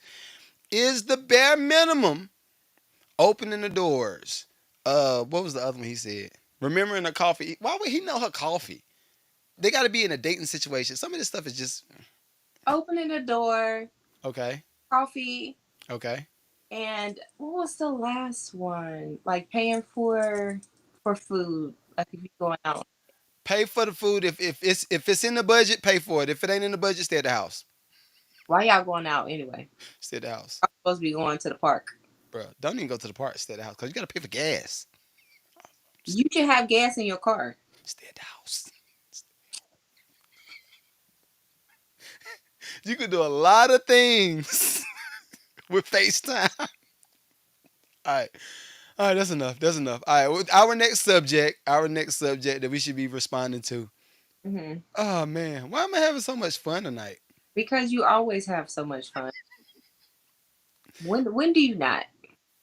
Is the bare minimum opening the doors? What was the other one he said? Remembering her coffee. Why would he know her coffee? They got to be in a dating situation. Some of this stuff is just Opening the door, okay. coffee, Okay. and what was the last one? Like paying for food. Like if you're going out. Pay for the food if it's in the budget. Pay for it. If it ain't in the budget, stay at the house. Why y'all going out anyway? Stay at the house, I'm supposed to be going to the park. bro. Don't even go to the park. Stay at the house because you got to pay for gas. You should have gas in your car. Stay at the house. You could do a lot of things with FaceTime. All right. All right, that's enough. That's enough. All right, our next subject that we should be responding to. Hmm. Oh man, why am I having so much fun tonight? Because you always have so much fun. When do you not?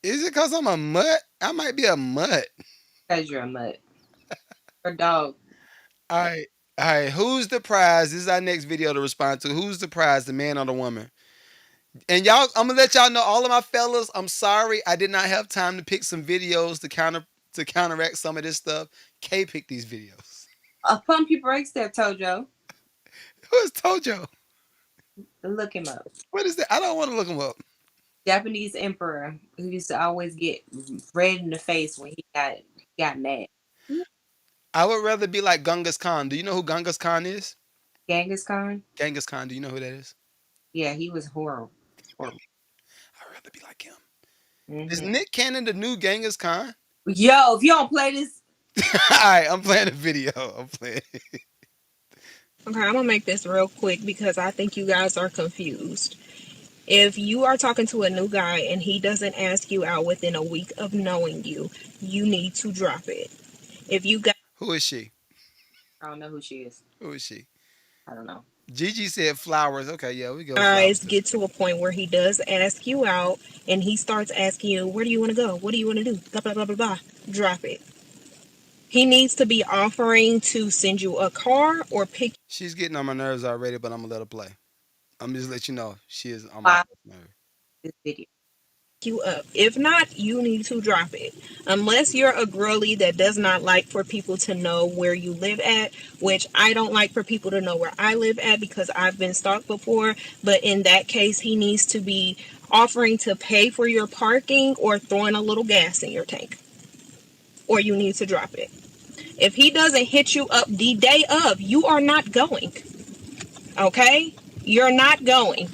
Is it because I'm a mutt? I might be a mutt. Because you're a mutt. Or dog. All right, all right. Who's the prize? This is our next video to respond to. Who's the prize, the man or the woman? And y'all, I'm gonna let y'all know, all of my fellas. I'm sorry, I did not have time to pick some videos to counteract some of this stuff. Kay picked these videos. Pump your brakes there, Tojo. Who is Tojo? Look him up. What is that? I don't want to look him up. Japanese emperor who used to always get red in the face when he got mad. I would rather be like Genghis Khan. Do you know who Genghis Khan is? Genghis Khan. Genghis Khan. Do you know who that is? Yeah, he was horrible. Horrible. I'd rather be like him. Is Hmm. Nick Cannon the new Genghis Khan? Yo, if you don't play this, All right, I'm playing a video. I'm playing. Okay, I'm gonna make this real quick because I think you guys are confused. If you are talking to a new guy and he doesn't ask you out within a week of knowing you, you need to drop it. If you Who is she? I don't know who she is. Who is she? I don't know. Gigi said flowers. Okay, yeah, we go with flowers. guys get to a point where he does ask you out and he starts asking you, where do you want to go? What do you want to do? Blah, blah, blah, blah, blah. Drop it. He needs to be offering to send you a car or pick She's getting on my nerves already, but I'm gonna let her play. I'm just let you know she is on my Watch nerves. this video. you up. If not, you need to drop it. Unless you're a girly that does not like for people to know where you live at, which I don't like for people to know where I live at because I've been stalked before. But in that case, he needs to be offering to pay for your parking or throwing a little gas in your tank. Or you need to drop it. If he doesn't hit you up the day of, you are not going. Okay? You're not going.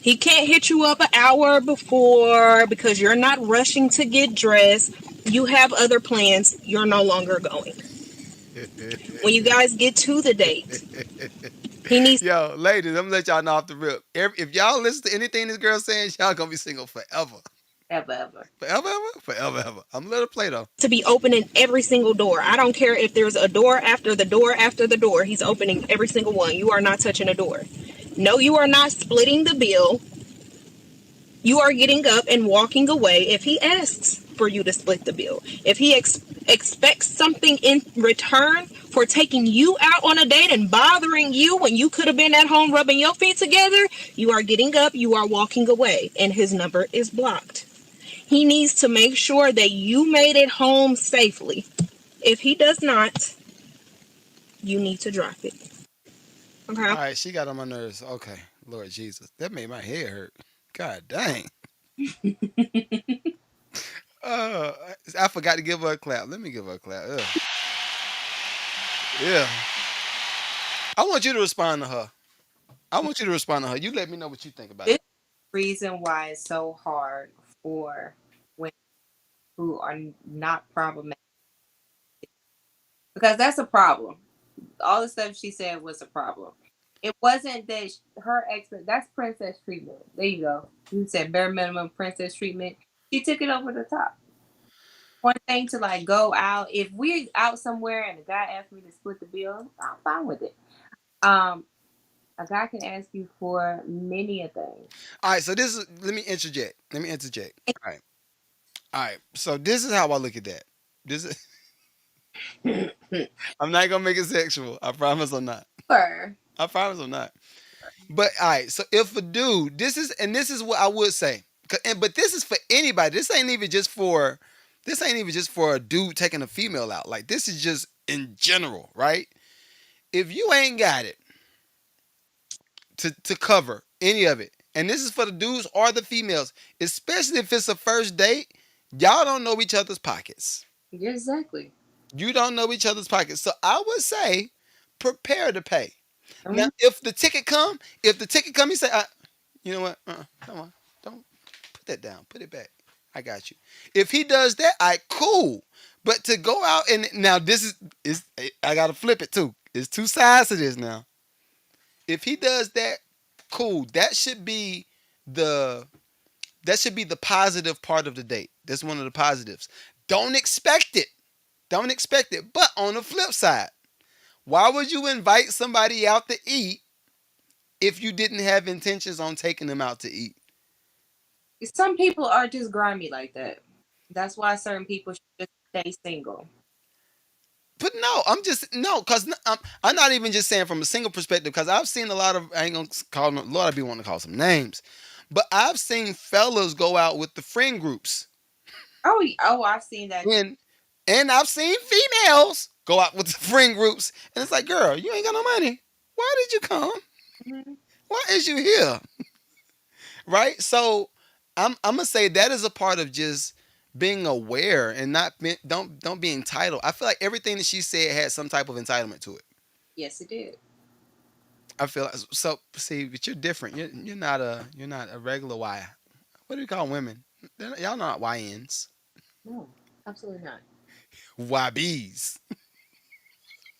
He can't hit you up an hour before because you're not rushing to get dressed. You have other plans. You're no longer going. When you guys get to the date, he needs Yo, ladies, I'm gonna let y'all know off the rip. If y'all listen to anything this girl's saying, y'all gonna be single forever. Ever. Forever, ever? Forever, ever. I'm gonna let her play though. to be opening every single door. I don't care if there's a door after the door after the door. He's opening every single one. You are not touching a door. No, you are not splitting the bill. You are getting up and walking away if he asks for you to split the bill. If he expects something in return for taking you out on a date and bothering you when you could have been at home rubbing your feet together, you are getting up, you are walking away, and his number is blocked. He needs to make sure that you made it home safely. If he does not, you need to drop it. Okay. All right, she got on my nerves. Okay, Lord Jesus, that made my head hurt. God dang. Uh, I forgot to give her a clap. Let me give her a clap. Ugh. Yeah. I want you to respond to her. I want you to respond to her. You let me know what you think about This it. reason why it's so hard for women who are not problematic because that's a problem. All the stuff she said was a problem. It wasn't that her expert. That's princess treatment. There you go. You said bare minimum princess treatment. She took it over the top. One thing to like go out. If we're out somewhere and the guy asked me to split the bill, I'm fine with it. Um, A guy can ask you for many a thing. All right, so this is let me interject. Let me interject. All right. All right. So this is how I look at that. This is I'm not gonna make it sexual. I promise I'm not. Or I promise I'm not. But all right, so if a dude, this is what I would say, but this is for anybody. This ain't even just for a dude taking a female out. Like this is just in general, right? If you ain't got it to cover any of it, and this is for the dudes or the females, especially if it's a first date, y'all don't know each other's pockets. exactly. You don't know each other's pockets, so I would say prepare to pay. Now, Mhm. if the ticket come, you say, you know what? Come on, don't put that down. Put it back. I got you. If he does that, I cool. But to go out and now this is I gotta flip it too. There's two sides to this now. If he does that, cool. The that should be the positive part of the date. That's one of the positives. Don't expect it. Don't expect it. But on the flip side, why would you invite somebody out to eat if you didn't have intentions on taking them out to eat? Some people are just grimy like that. That's why certain people should just stay single. But no, I'm just no, cause I'm not even just saying from a single perspective, cause I've seen a lot of I ain't gonna call them. Lord, I be wanting to call some names, but I've seen fellas go out with the friend groups, Oh, I've seen that. and I've seen females go out with the friend groups, and it's like, girl, you ain't got no money. Why did you come? Mhm. Why is you here? Right? So I'm gonna say that is a part of just being aware and don't be entitled. I feel like everything that she said had some type of entitlement to it. Yes, it did. I feel like, so. See, but you're different. You're not a regular Y. What do you call women? Y'all not YNs. No, absolutely not. YBs.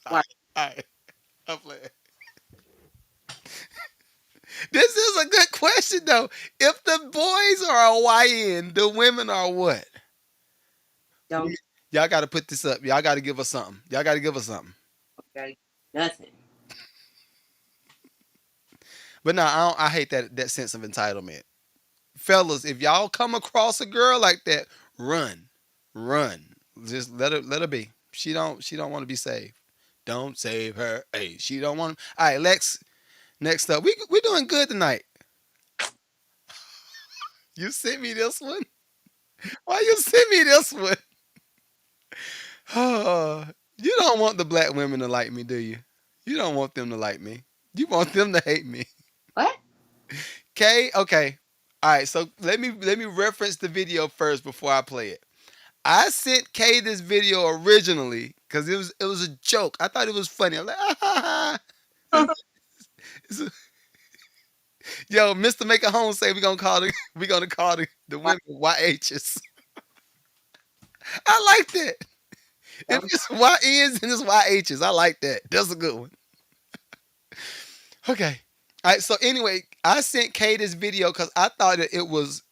All Why? right, all right. I'm playing. This is a good question though. If the boys are a YN, the women are what? Don't Y'all got to put this up. Y'all got to give us something. Y'all got to give us something. okay, nothing. But no, I hate that sense of entitlement. Fellas, if y'all come across a girl like that, run, run. Just let her be. She don't want to be saved. Don't save her. Hey, she don't want. All right, Lex. Next up, we doing good tonight. You sent me this one. Why you sent me this one? Oh, you don't want the black women to like me, do you? You don't want them to like me. You want them to hate me. What? Okay, okay. All right, so let me reference the video first before I play it. I sent Kay this video originally because it was a joke. I thought it was funny. I'm like, ah, ha, ha. Yo, Mr. Make a Home say we gonna call the Why? women YHs. I like that. If Don't it's YNs and it's YHs, I like that. That's a good one. Okay. All right. So anyway, I sent Kay this video because I thought it was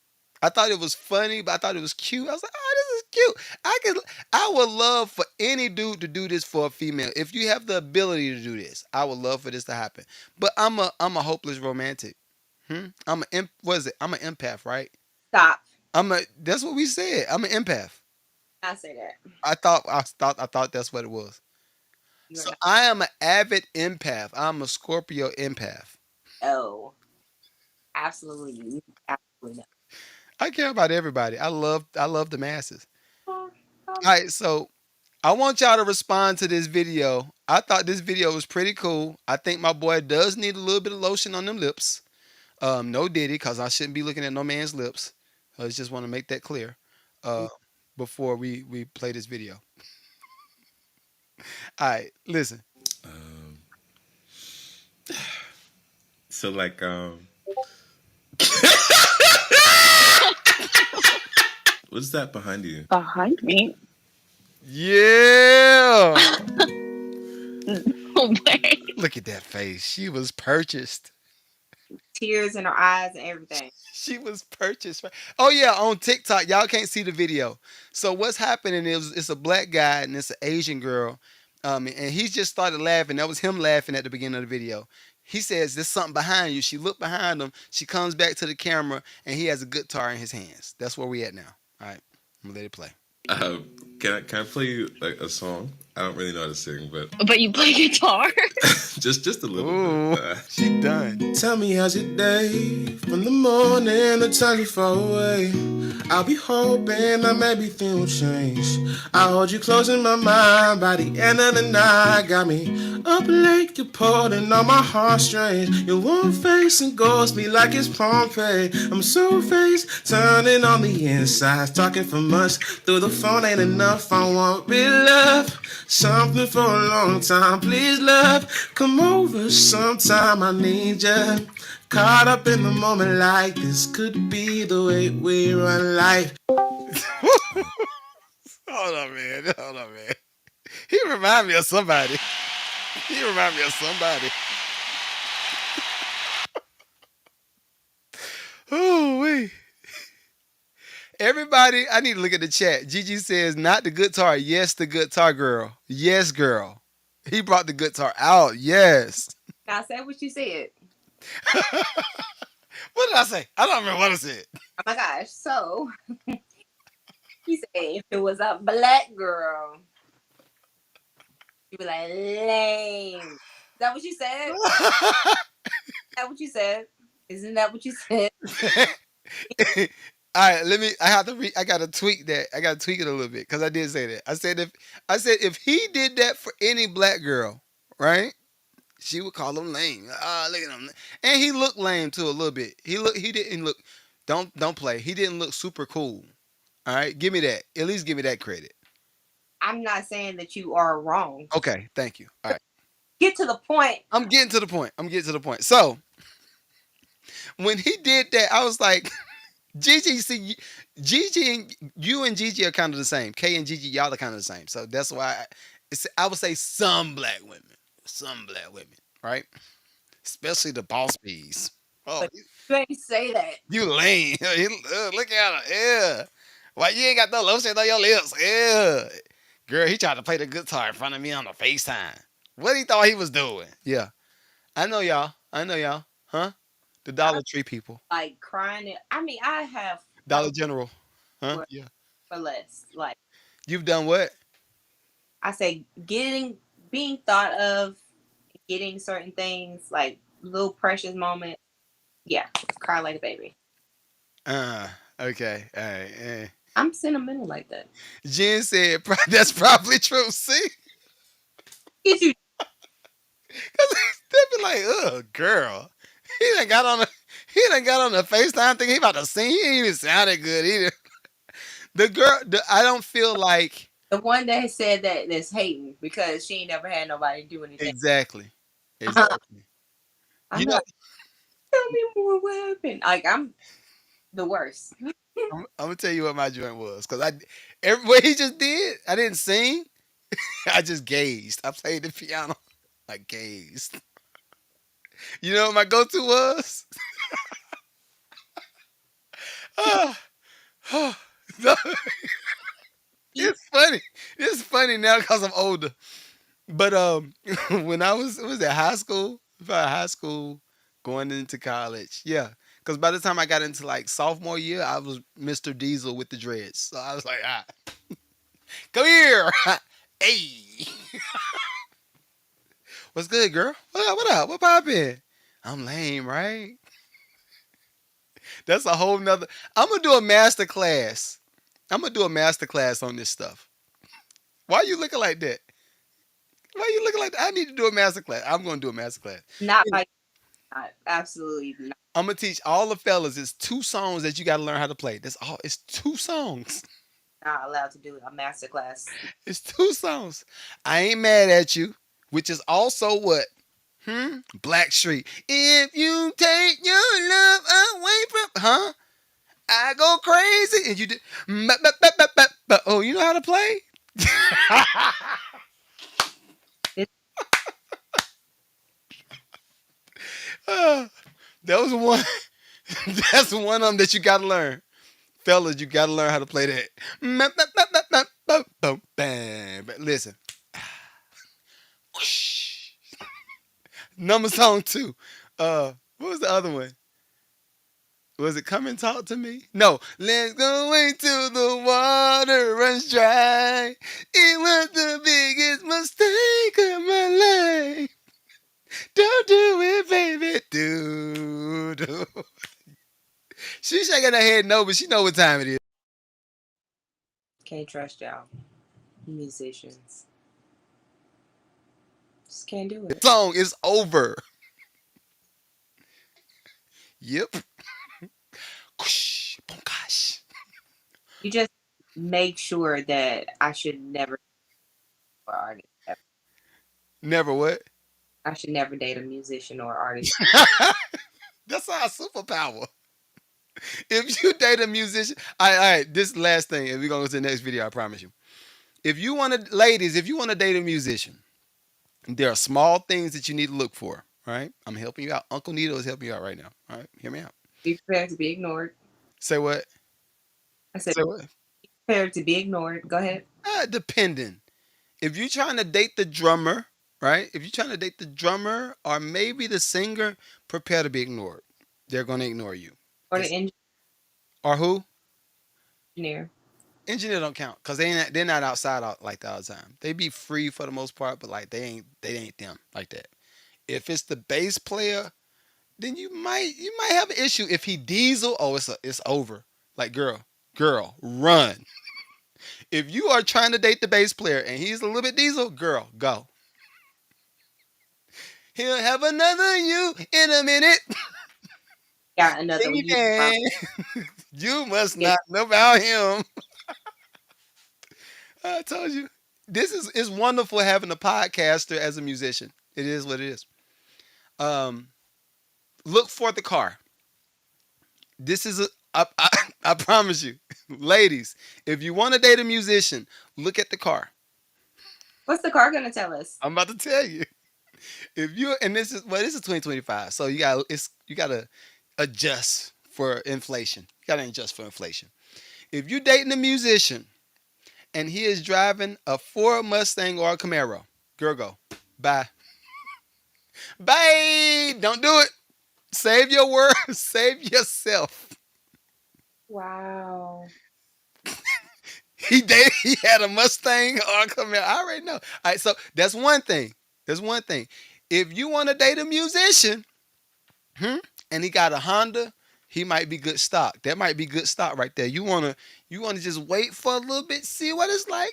funny, but I thought it was cute. I was like, oh, this is cute. I would love for any dude to do this for a female. If you have the ability to do this, I would love for this to happen. But I'm a hopeless romantic. What is it? I'm an empath, right? stop. That's what we said. I'm an empath. I say that. I thought that's what it was. You are So not. I am an avid empath. I'm a Scorpio empath. Oh, absolutely not. I care about everybody. I love the masses. Oh, All right, so I want y'all to respond to this video. I thought this video was pretty cool. I think my boy does need a little bit of lotion on them lips. No Diddy, because I shouldn't be looking at no man's lips. I just want to make that clear uh, before we play this video. All right, listen. Um, so like what's that behind you? Behind me. Yeah. No way. Look at that face. She was purchased. tears in her eyes and everything. She was purchased. Oh yeah, on TikTok, y'all can't see the video. So what's happening is it's a black guy and it's an Asian girl, And he just started laughing. That was him laughing at the beginning of the video. He says, "There's something behind you." She looked behind him. She comes back to the camera, and he has a guitar in his hands. That's where we at now. All right, I'm gonna let it play. Uh, can I play you like a song? I don't really know how to sing, but But you play guitar? just a little Ooh, bit. she done. Tell me how's your day from the morning the time you far away. I'll be hoping that maybe things will change. I hold you close in my mind by the end of the night. Got me up late, you're pulling on my heartstrings. Your warm face engulfs me like it's Pompeii. I'm so faced, turning on the inside. Talking for months through the phone ain't enough. I want real love, something for a long time. Please, love, come over sometime. I need you. Caught up in the moment like this could be the way we run life. Hold on, man. Hold on, man. He remind me of somebody. He remind me of somebody. Ooh, wee. Everybody, I need to look at the chat. Gigi says, "Not the guitar. Yes, the guitar girl. Yes, girl. He brought the guitar out. Yes." Now say what you said. What did I say? I don't remember what I said. Oh my gosh. So he said if it was a black girl, you'd be like lame. Is that what you said? Is that what you said? Isn't that what you said? All right, let me. I have to. I gotta tweak that. I gotta tweak it a little bit because I did say that. I said if he did that for any black girl, right? She would call him lame. Ah, look at him. And he looked lame too a little bit. He didn't look. Don't play. He didn't look super cool. All right, give me that. At least give me that credit. I'm not saying that you are wrong. Okay, thank you. All right, Get to the point. I'm getting to the point. I'm getting to the point. So when he did that, I was like, Gigi, see, Gigi and you and Gigi are kind of the same. K and Gigi, y'all are kind of the same. So that's why I would say some black women, right? Especially the boss bees. Oh, But you ain't say that. you lame. Look at her. Yeah. Why you ain't got no lotion on your lips? Yeah. Girl, he tried to play the guitar in front of me on the FaceTime. What he thought he was doing? Yeah. I know y'all. I know y'all. Huh? The I Dollar Tree people. like crying it. I mean, I have Dollar General. Huh? for, Yeah. for less. Like You've done what? I say, being thought of, getting certain things like little precious moments. Yeah, cry like a baby. Uh, okay. All right. I'm sentimental like that. Jen said that's probably true. See? Get you. Because they'd be like, "Oh, girl. He done got on the FaceTime thing. He about to sing. He ain't even sounded good either." I don't feel like The one that said that that's hating because she ain't never had nobody do anything. exactly. Exactly. I'm You know, not. Tell me more. What happened? Like I'm the worst. I'm gonna tell you what my joint was because what he just did, I didn't sing. I just gazed. I played the piano. I gazed. You know what my go-to was? Ah, ah, no, it's funny. It's funny now because I'm older. But when I was at high school, about high school, going into college, yeah. Because by the time I got into like sophomore year, I was Mr. Diesel with the dreads. So I was like, come here, hey, what's good, girl? What up? What up? What poppin'? I'm lame, right? That's a whole nother. I'm gonna do a master class. I'm gonna do a master class on this stuff. Why you looking like that? Why you looking like that? I need to do a master class. I'm gonna do a master class. Not like not, absolutely not. I'm gonna teach all the fellas. It's 2 songs that you gotta learn how to play. That's all. It's 2 songs. Not allowed to do a master class. It's 2 songs. I ain't mad at you, which is also what? Black Street. If you take your love away from, I go crazy. And you do. Oh, you know how to play? Uh, that was one. That's one of them that you gotta learn. Fellas, you gotta learn how to play that. But listen, Number song two. What was the other one? Was it "Come and Talk to Me"? No. Let's go wait till the water runs dry. It was the biggest mistake of my life. Don't do it, baby. Do. She's shaking her head no, but she know what time it is. Can't trust y'all. Musicians. Just can't do The it. song is over. Yep. Gosh. You just make sure that I should never or artist. Never what? I should never date a musician or artist. That's our superpower. If you date a musician, all right, this last thing, and we're gonna go to the next video, I promise you. If you want to, ladies, if you want to date a musician, there are small things that you need to look for. All right, I'm helping you out. Uncle Nito is helping you out right now. All right, hear me out. Be prepared to be ignored. Say what? I said, Say what? prepared to be ignored. Go ahead. Depending. If you're trying to date the drummer, right? If you're trying to date the drummer or maybe the singer, prepare to be ignored. They're gonna ignore you. Or It's, the or who? engineer. Engineer don't count because they're not outside out like that all the time. They be free for the most part, but like they ain't them like that. If it's the bass player, then you might have an issue. If he diesel, oh it's over. Like girl, run. If you are trying to date the bass player and he's a little bit diesel, girl, go. He'll have another you in a minute. Got another you. Baby, you must Get not know about him. I told you. This is it's wonderful having a podcaster as a musician. It is what it is. Um, look for the car. This is I promise you, ladies. If you want to date a musician, look at the car. What's the car gonna tell us? I'm about to tell you. If you and this is 2025, so you gotta adjust for inflation. You gotta adjust for inflation. If you dating a musician and he is driving a Ford Mustang or a Camaro, girl, go bye, bye. Don't do it. Save your word. Save yourself. Wow. He had a Mustang or a Camaro. I already know. All right, so that's one thing. That's one thing. If you want to date a musician, and he got a Honda, he might be good stock. That might be good stock right there. You wanna just wait for a little bit, see what it's like.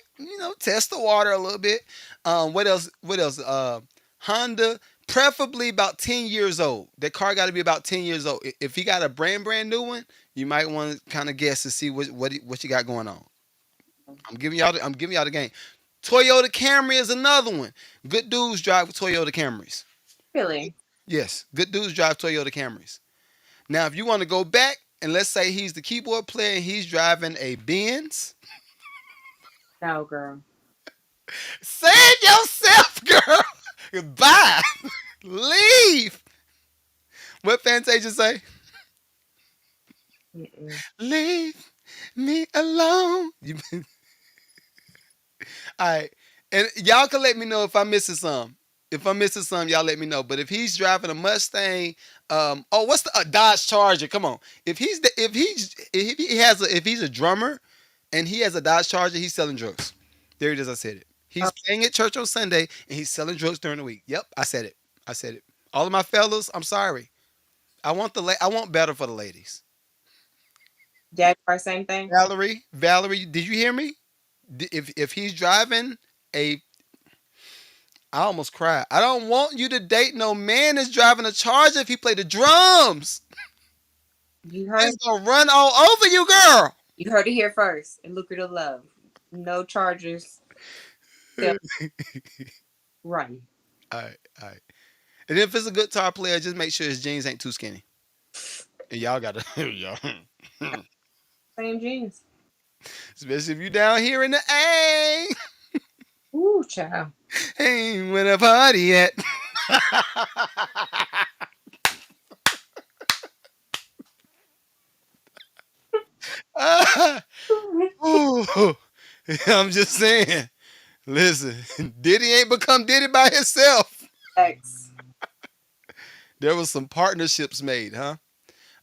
Test the water a little bit. What else? What else? Honda, preferably about 10 years old. That car got to be about 10 years old. If he got a brand new one, you might want to kind of guess to see what you got going on. I'm giving y'all the game. Toyota Camry is another one. Good dudes drive Toyota Camrys. Really? Yes, good dudes drive Toyota Camrys. Now, if you want to go back and let's say he's the keyboard player and he's driving a Benz, No, girl. save yourself, girl. Bye. Leave. What Fantasia say? Mm-mm. Leave me alone. All right. And y'all can let me know if I'm missing some. If I'm missing some, y'all let me know. But if he's driving a Mustang, what's the Dodge Charger? Come on. If he's a drummer and he has a Dodge Charger, he's selling drugs. There it is. I said it. Oh, He's playing at church on Sunday and he's selling drugs during the week. Yep, I said it. I said it. All of my fellas, I'm sorry. I want better for the ladies. Jaguar, same thing. Valerie, did you hear me? If he's driving a I almost cried. I don't want you to date no man that's driving a Charger if he play the drums. You heard It's gonna run all over you, girl. you heard it here first. And lucrative love. No charges. They'll run. All right. And if it's a guitar player, just make sure his jeans ain't too skinny. And y'all gotta, y'all, Same jeans. especially if you down here in the A. Ooh, child. Hey, where the party at? Ooh, I'm just saying. Listen, Diddy ain't become Diddy by himself. X. There was some partnerships made, huh?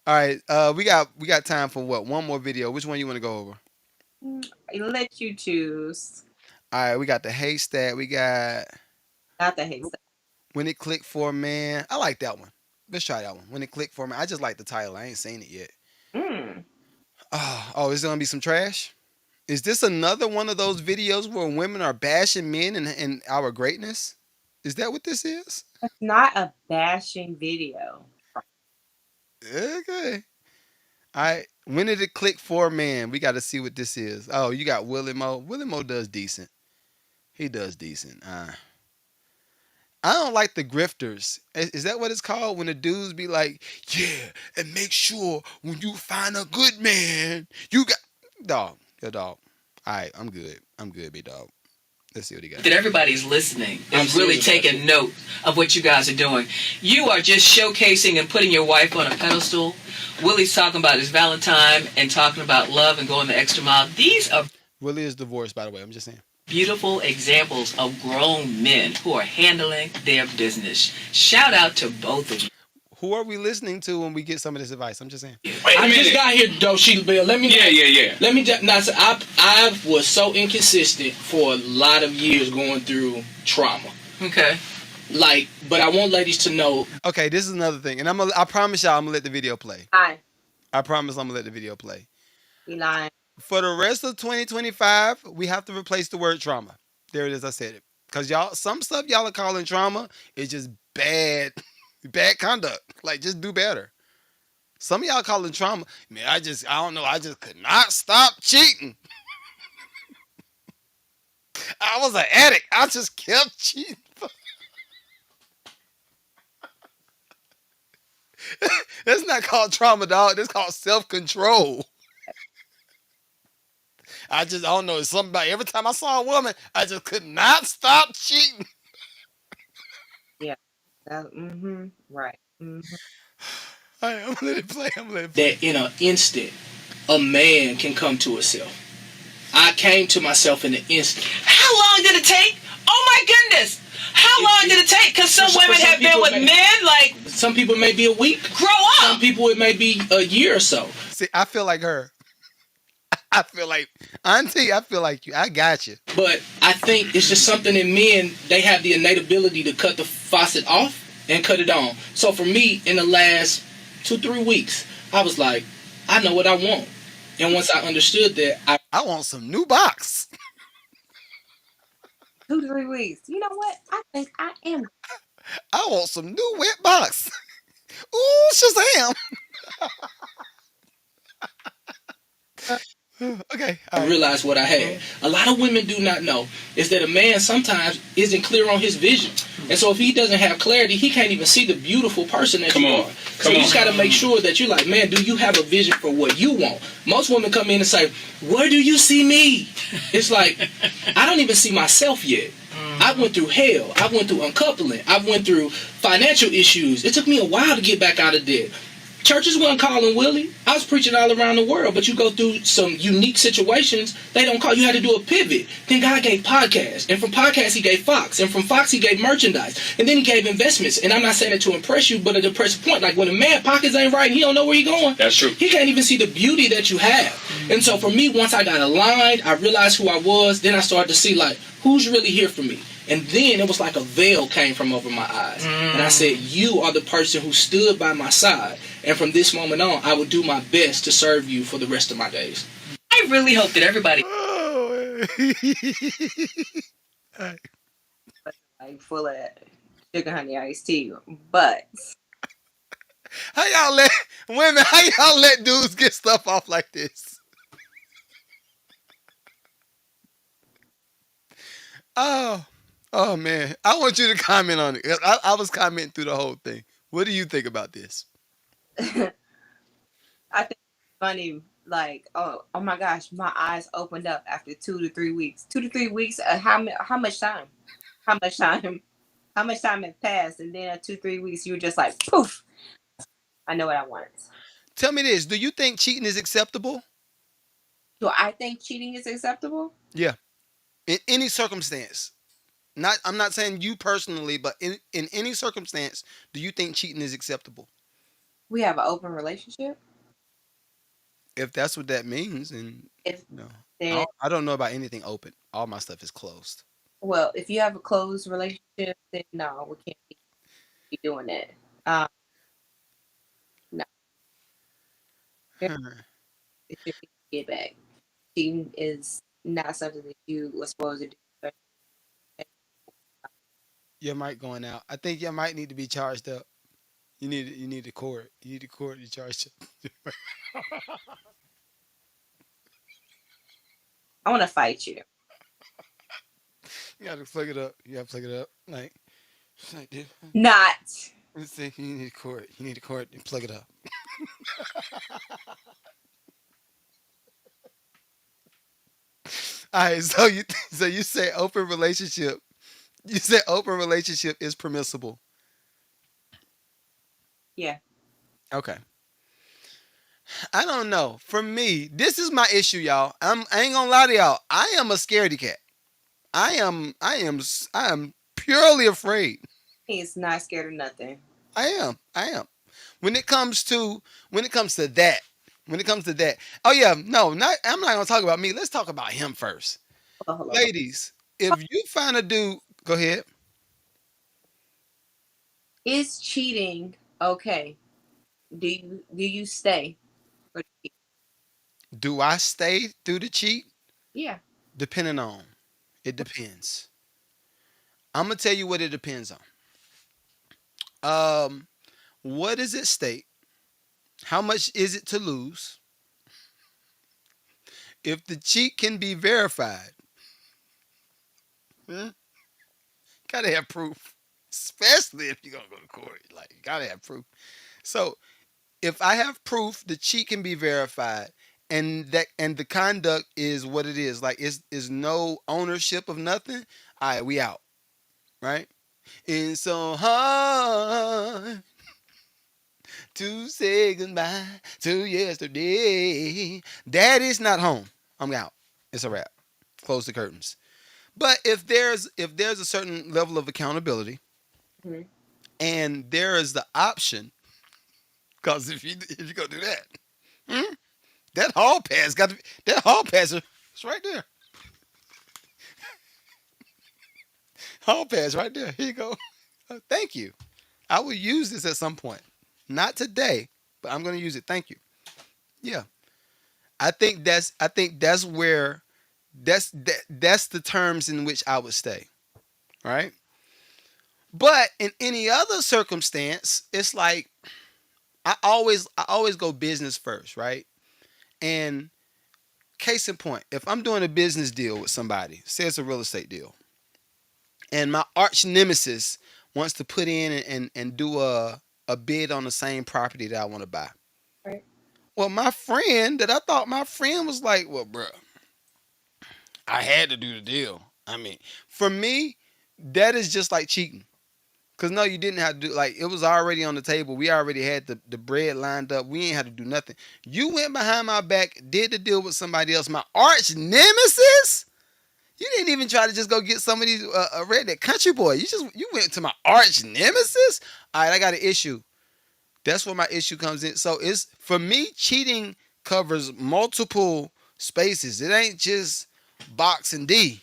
All right, we got time for what? One more video. Which one you want to go over? I let you choose. All right, we got the haystack. We got Not the haystack. when it clicked for a man. I like that one. Let's try that one. When it clicked for a man. I just like the title. I ain't seen it yet. Mm. Oh, is there gonna be some trash? Is this another one of those videos where women are bashing men and our greatness? Is that what this is? It's not a bashing video. Okay. All right. When did it click for a man? We got to see what this is. Oh, you got Willie Mo. Willie Mo does decent. He does decent. I don't like the grifters. Is that what it's called? When the dudes be like, yeah, and make sure when you find a good man, you got dog. Your dog. All right, I'm good. I'm good, big dog. Let's see what he got. That everybody's listening is really taking note of what you guys are doing. You are just showcasing and putting your wife on a pedestal. Willie's talking about his Valentine and talking about love and going the extra mile. These are Willie is divorced, by the way. I'm just saying. beautiful examples of grown men who are handling their business. Shout out to both of you. Who are we listening to when we get some of this advice? I'm just saying. I just got here though, Sheila Bell. Let me. Yeah. Let me just. Now, so I was so inconsistent for a lot of years going through trauma. Okay. Like, but I want ladies to know. Okay, this is another thing, and I promise y'all I'm gonna let the video play. Hi, I promise I'm gonna let the video play. you lying. For the rest of 2025, we have to replace the word trauma. There it is. I said it. Cause y'all, some stuff y'all are calling trauma is just bad, bad conduct. Like, just do better. Some of y'all calling trauma. Man, I don't know. I just could not stop cheating. I was an addict. I just kept cheating. That's not called trauma, dog. That's called self-control. I don't know. It's something about every time I saw a woman, I just could not stop cheating. Yeah. Right. All right, I'm gonna let it play. I'm gonna let it play. That in an instant, a man can come to himself. I came to myself in an instant. How long did it take? Oh my goodness! How long did it take? Because some For women some have been people, with it may- men like, Some people it may be a week. grow Some up. people it may be a year or so. See, I feel like her. I feel like Auntie. I feel like you. I got you. But I think it's just something in men. They have the innate ability to cut the faucet off and cut it on. So for me, in the last 2-3 weeks, I was like, I know what I want. And once I understood that, I want some new box. 2 to 3 weeks. You know what? I think I am. I want some new wet box. Ooh, Shazam. Okay. All right. realized what I had. A lot of women do not know is that a man sometimes isn't clear on his vision. And so if he doesn't have clarity, he can't even see the beautiful person that you are. So you just got to make sure that you're like, man, do you have a vision for what you want? Most women come in and say, where do you see me? It's like, I don't even see myself yet. I went through hell. I went through uncoupling. I went through financial issues. It took me a while to get back out of debt. Churches wasn't calling Willie. I was preaching all around the world, but you go through some unique situations, they don't call. You had to do a pivot. Then God gave podcasts, and from podcasts he gave Fox, and from Fox he gave merchandise, and then he gave investments. And I'm not saying it to impress you, but to impress a point. Like when a man pockets ain't right, and he don't know where he going. That's true. He can't even see the beauty that you have. And so for me, once I got aligned, I realized who I was. Then I started to see like who's really here for me. And then it was like a veil came from over my eyes. And I said, you are the person who stood by my side. And from this moment on, I will do my best to serve you for the rest of my days. I really hope that everybody Oh. All right. Like full of sugar honey iced tea. But How y'all let women? How y'all let dudes get stuff off like this? Oh man! I want you to comment on it. I was commenting through the whole thing. What do you think about this? I think it's funny, like, oh my gosh, my eyes opened up after 2 to 3 weeks. 2 to 3 weeks, how much time? How much time? How much time had passed? And then at 2, 3 weeks, you were just like, poof, I know what I want. Tell me this: do you think cheating is acceptable? Do I think cheating is acceptable? Yeah, in any circumstance, Not I'm not saying you personally, but in any circumstance, do you think cheating is acceptable? We have an open relationship. If that's what that means, and If no, then, I don't know about anything open. All my stuff is closed. well, if you have a closed relationship, then no, we can't be doing that. Um, no, it Hmm. should be get back. Cheating is not something that you were supposed to do. Your mic going out. I think your mic need to be charged up. You need a cord. You need a cord to charge it. I want to fight you. You gotta plug it up. You gotta plug it up. Like this. Not. Let's see. You need a cord. You need a cord and plug it up. All right. So you say open relationship. You said open relationship is permissible. Yeah. Okay. I don't know. For me, this is my issue, y'all. I ain't gonna lie to y'all. I am a scaredy cat. I am purely afraid. He's not scared of nothing. I am. I am. When it comes to when it comes to that. When it comes to that. Oh yeah, no, not I'm not gonna talk about me. Let's talk about him first. Hold on. Ladies, if you find a dude, go ahead. Is cheating okay? Do you stay? Or do you- Do I stay through the cheat? Yeah. Depending on. It depends. I'm gonna tell you what it depends on. Um, what is at stake? How much is it to lose? If the cheat can be verified, hmm, gotta have proof. Especially if you're gonna go to court. Like you gotta have proof. So if I have proof the cheat can be verified and the conduct is what it is, like is no ownership of nothing, all right, we out. Right? It's so hard to say goodbye to yesterday. Daddy's not home. I'm out. It's a wrap. Close the curtains. But if there's a certain level of accountability Mhm. and there is the option, because if you go do that, hmm, that hall pass got to be, that hall pass is right there. Hall pass right there. Here you go. Thank you. I will use this at some point. Not today, but I'm going to use it. Thank you. Yeah. I think that's where that's the terms in which I would stay, right? But in any other circumstance, it's like I always go business first, right? And case in point, if I'm doing a business deal with somebody, say it's a real estate deal, and my arch nemesis wants to put in and do a bid on the same property that I want to buy. Right. Well, my friend that I thought my friend was like, well, bro, I had to do the deal. I mean, for me, that is just like cheating. Cause no, you didn't have to do like it was already on the table. We already had the bread lined up. We ain't had to do nothing. You went behind my back, did the deal with somebody else. My arch nemesis. You didn't even try to just go get some of these redneck country boy. You went to my arch nemesis. All right, I got an issue. That's where my issue comes in. So it's for me, cheating covers multiple spaces. It ain't just box and D.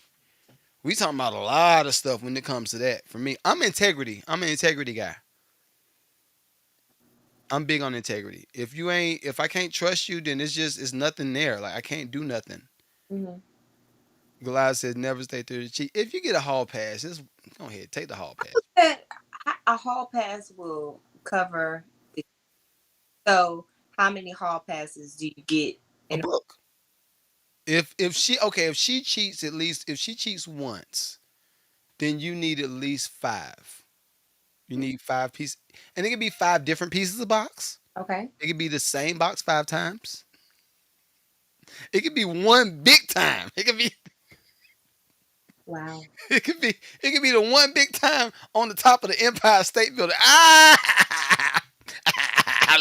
We talking about a lot of stuff when it comes to that. For me, I'm integrity. I'm an integrity guy. I'm big on integrity. If I can't trust you, then it's nothing there. Like I can't do nothing. Hmm. Goliath says never stay through the cheat. If you get a hall pass, just go ahead, take the hall pass. That a hall pass will cover. So, how many hall passes do you get? A In book. If she cheats at least if she cheats once, then you need at least five. You need five pieces, and it could be five different pieces of box. okay. It could be the same box five times. It could be one big time. It could be Wow. it could be the one big time on the top of the Empire State Building. Ah,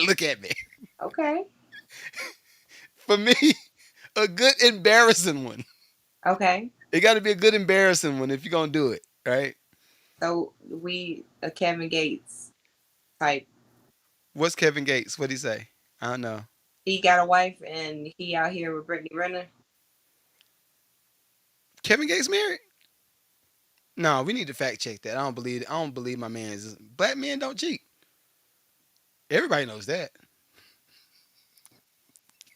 look at me. Okay. For me, a good embarrassing one. Okay. It got to be a good embarrassing one if you're gonna do it. right? So we a Kevin Gates type. What's Kevin Gates? What'd he say? I don't know. He got a wife and he out here with Brittany Renner. Kevin Gates married? No, we need to fact check that. I don't believe my man is. Black men don't cheat. Everybody knows that.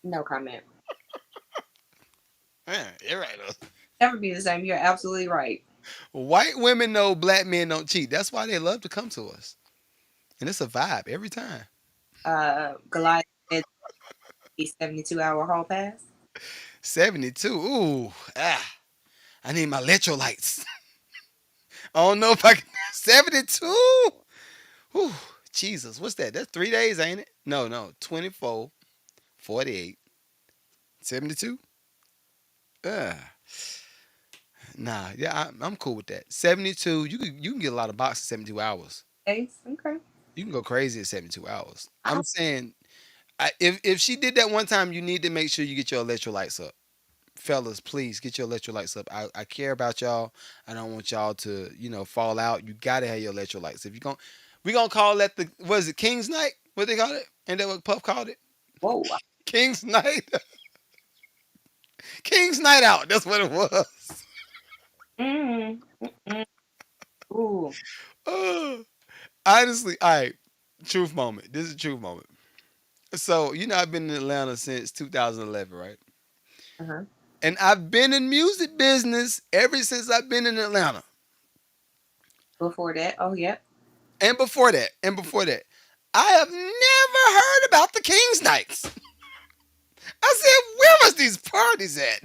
No comment. Man, everybody knows. Never be the same. You're absolutely right. White women know black men don't cheat. That's why they love to come to us. And it's a vibe every time. Goliath said a 72-hour hall pass. 72. Ooh. I need my electrolytes. I don't know if I can. 72? Ooh. Jesus. What's that? That's 3 days, ain't it? No. 24, 48, 72. Ah. Nah, yeah, I'm cool with that. 72, you can get a lot of boxes in 72 hours. Ace. Okay. You can go crazy at 72 hours. I, I'm saying if she did that one time, you need to make sure you get your electrolytes up. Fellas, please get your electrolytes up. I care about y'all. I don't want y'all to, fall out. You gotta have your electrolytes. If you going we gonna call that the what is it, King's Night? What they call it? Ain't that what Puff called it? whoa. King's Night. King's Night Out. That's what it was. Mm, mm, ooh. Uh, honestly, all right. Truth moment. This is a truth moment. So, I've been in Atlanta since 2011, right? Uh-huh. And I've been in music business ever since I've been in Atlanta. Before that, oh yeah. And before that, I have never heard about the King's Nights. I said, where was these parties at?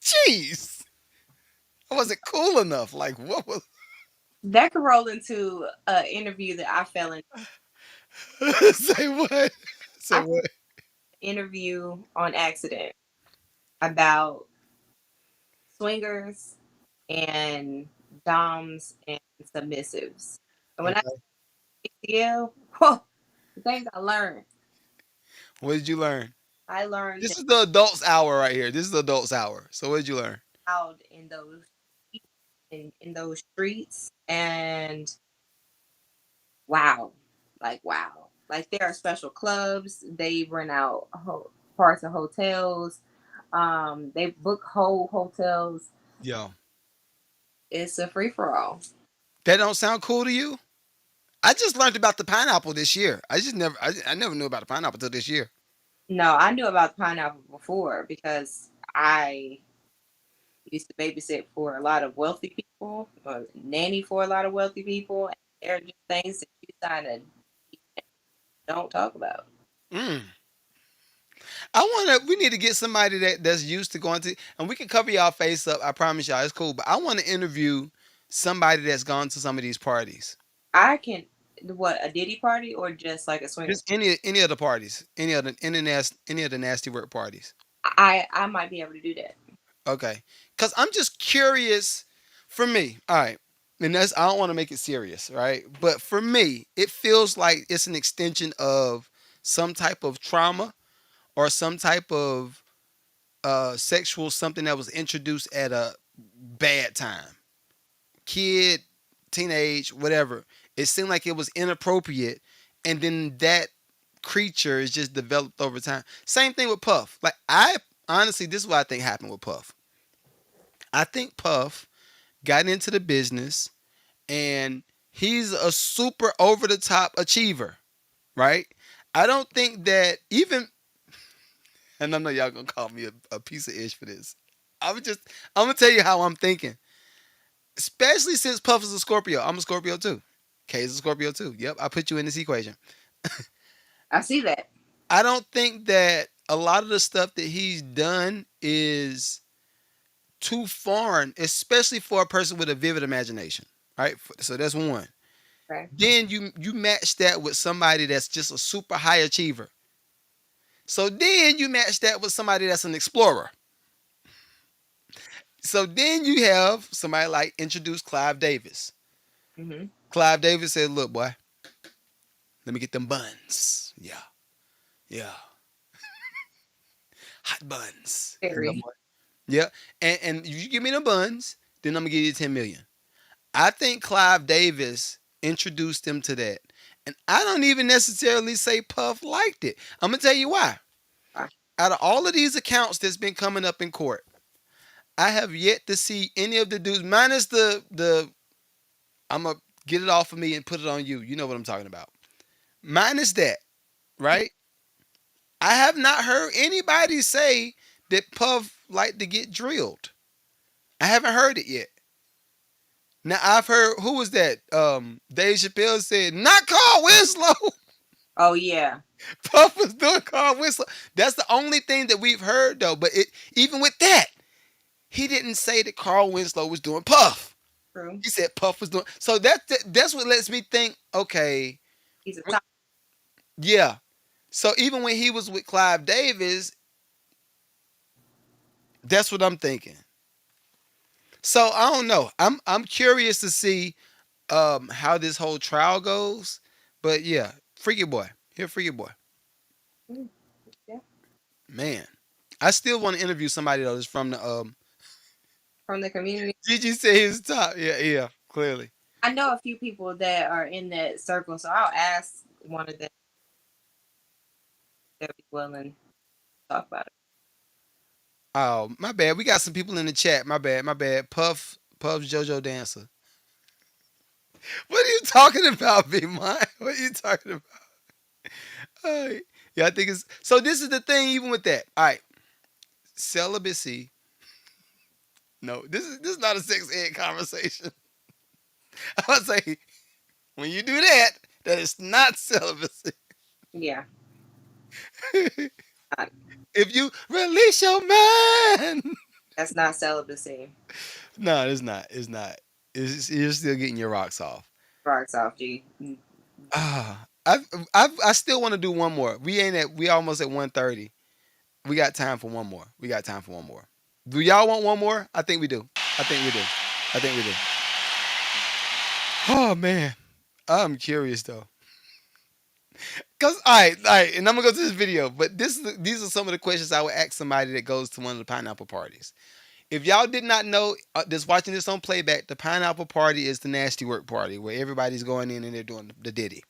Jeez. I wasn't cool enough. Like, what was. That could roll into an interview that I fell in. Say what? Say I fell what? in an interview on accident about swingers and doms and submissives. And when I Okay. ACL, whoa, the things I learned. What did you learn? I learned This is the adults hour right here. This is the adults hour. So what did you learn? out in those streets, and wow, like there are special clubs. They rent out parts of hotels. They book whole hotels. Yo, It's a free for all. that don't sound cool to you? I just learned about the pineapple this year. I never knew about the pineapple till this year. No, I knew about pineapple before because I used to babysit for a lot of wealthy people, or nanny for a lot of wealthy people. And there are just things that you kind of don't talk about. Mm. We need to get somebody that's used to going to, and we can cover y'all face up. I promise y'all, it's cool. But I want to interview somebody that's gone to some of these parties. I can what, a Diddy party or just like a swingers? Just any of the parties, any of the nasty work parties. I might be able to do that. Okay, because I'm just curious. For me, all right, and I don't want to make it serious, right? But for me, it feels like it's an extension of some type of trauma or some type of sexual something that was introduced at a bad time, kid, teenage, whatever. It seemed like it was inappropriate, and then that creature is just developed over time. Same thing with Puff. Like I honestly, this is what I think happened with Puff. I think Puff got into the business and he's a super over the top achiever, right? I don't think that even, and I know y'all gonna call me a piece of ish for this. I'm gonna tell you how I'm thinking. Especially since Puff is a Scorpio. I'm a Scorpio too. Kay is a Scorpio too. Yep, I put you in this equation. I see that. I don't think that a lot of the stuff that he's done is too foreign, especially for a person with a vivid imagination. Right? So that's one. Okay. Then you match that with somebody that's just a super high achiever. So then you match that with somebody that's an explorer. So then you have somebody like introduce Clive Davis. Mm-hmm. Clive Davis said, "Look, boy, let me get them buns. Yeah, yeah, hot buns. You know, Very. boy. Yeah, and you give me the buns, then I'm gonna give you 10 million. I think Clive Davis introduced him to that. And I don't even necessarily say Puff liked it. I'm gonna tell you why. Why? Out of all of these accounts that's been coming up in court, I have yet to see any of the dudes, minus the I'm gonna get it off of me and put it on you. You know what I'm talking about. Minus that, right? I have not heard anybody say that Puff liked to get drilled. I haven't heard it yet. Now I've heard, who was that? Dave Chappelle said, not Carl Winslow. Oh yeah. Puff was doing Carl Winslow. That's the only thing that we've heard though. But even with that, he didn't say that Carl Winslow was doing Puff. True. He said Puff was doing. So that's what lets me think. Okay, He's a top. yeah. So even when he was with Clive Davis, that's what I'm thinking. So I don't know. I'm curious to see how this whole trial goes. But yeah, Freaky Boy. Here, Freaky Boy. Mm, yeah. Man, I still want to interview somebody though that's from the From the community. Gigi said his top. Yeah, yeah, clearly. I know a few people that are in that circle, so I'll ask one of them if they'll be willing to talk about it. Oh, my bad. We got some people in the chat. My bad. My bad. Puff's JoJo Dancer. What are you talking about, B Mine? What are you talking about? Yeah, I think it's so. This is the thing. Even with that, all right, celibacy. No, this is not a sex ed conversation. I would say when you do that, that is not celibacy. Yeah. Uh, If you release your mind, That's not celibacy. no, it's not. It's not. You're still getting your rocks off. Rocks off, G. Ah, I still want to do one more. We ain't at. We almost at 1:30. We got time for one more. We got time for one more. Do y'all want one more? I think we do. I think we do. I think we do. Oh man, I'm curious though. Cause all right, and I'm gonna go to this video. But these are some of the questions I would ask somebody that goes to one of the pineapple parties. If y'all did not know, just watching this on playback, the pineapple party is the nasty work party where everybody's going in and they're doing the ditty,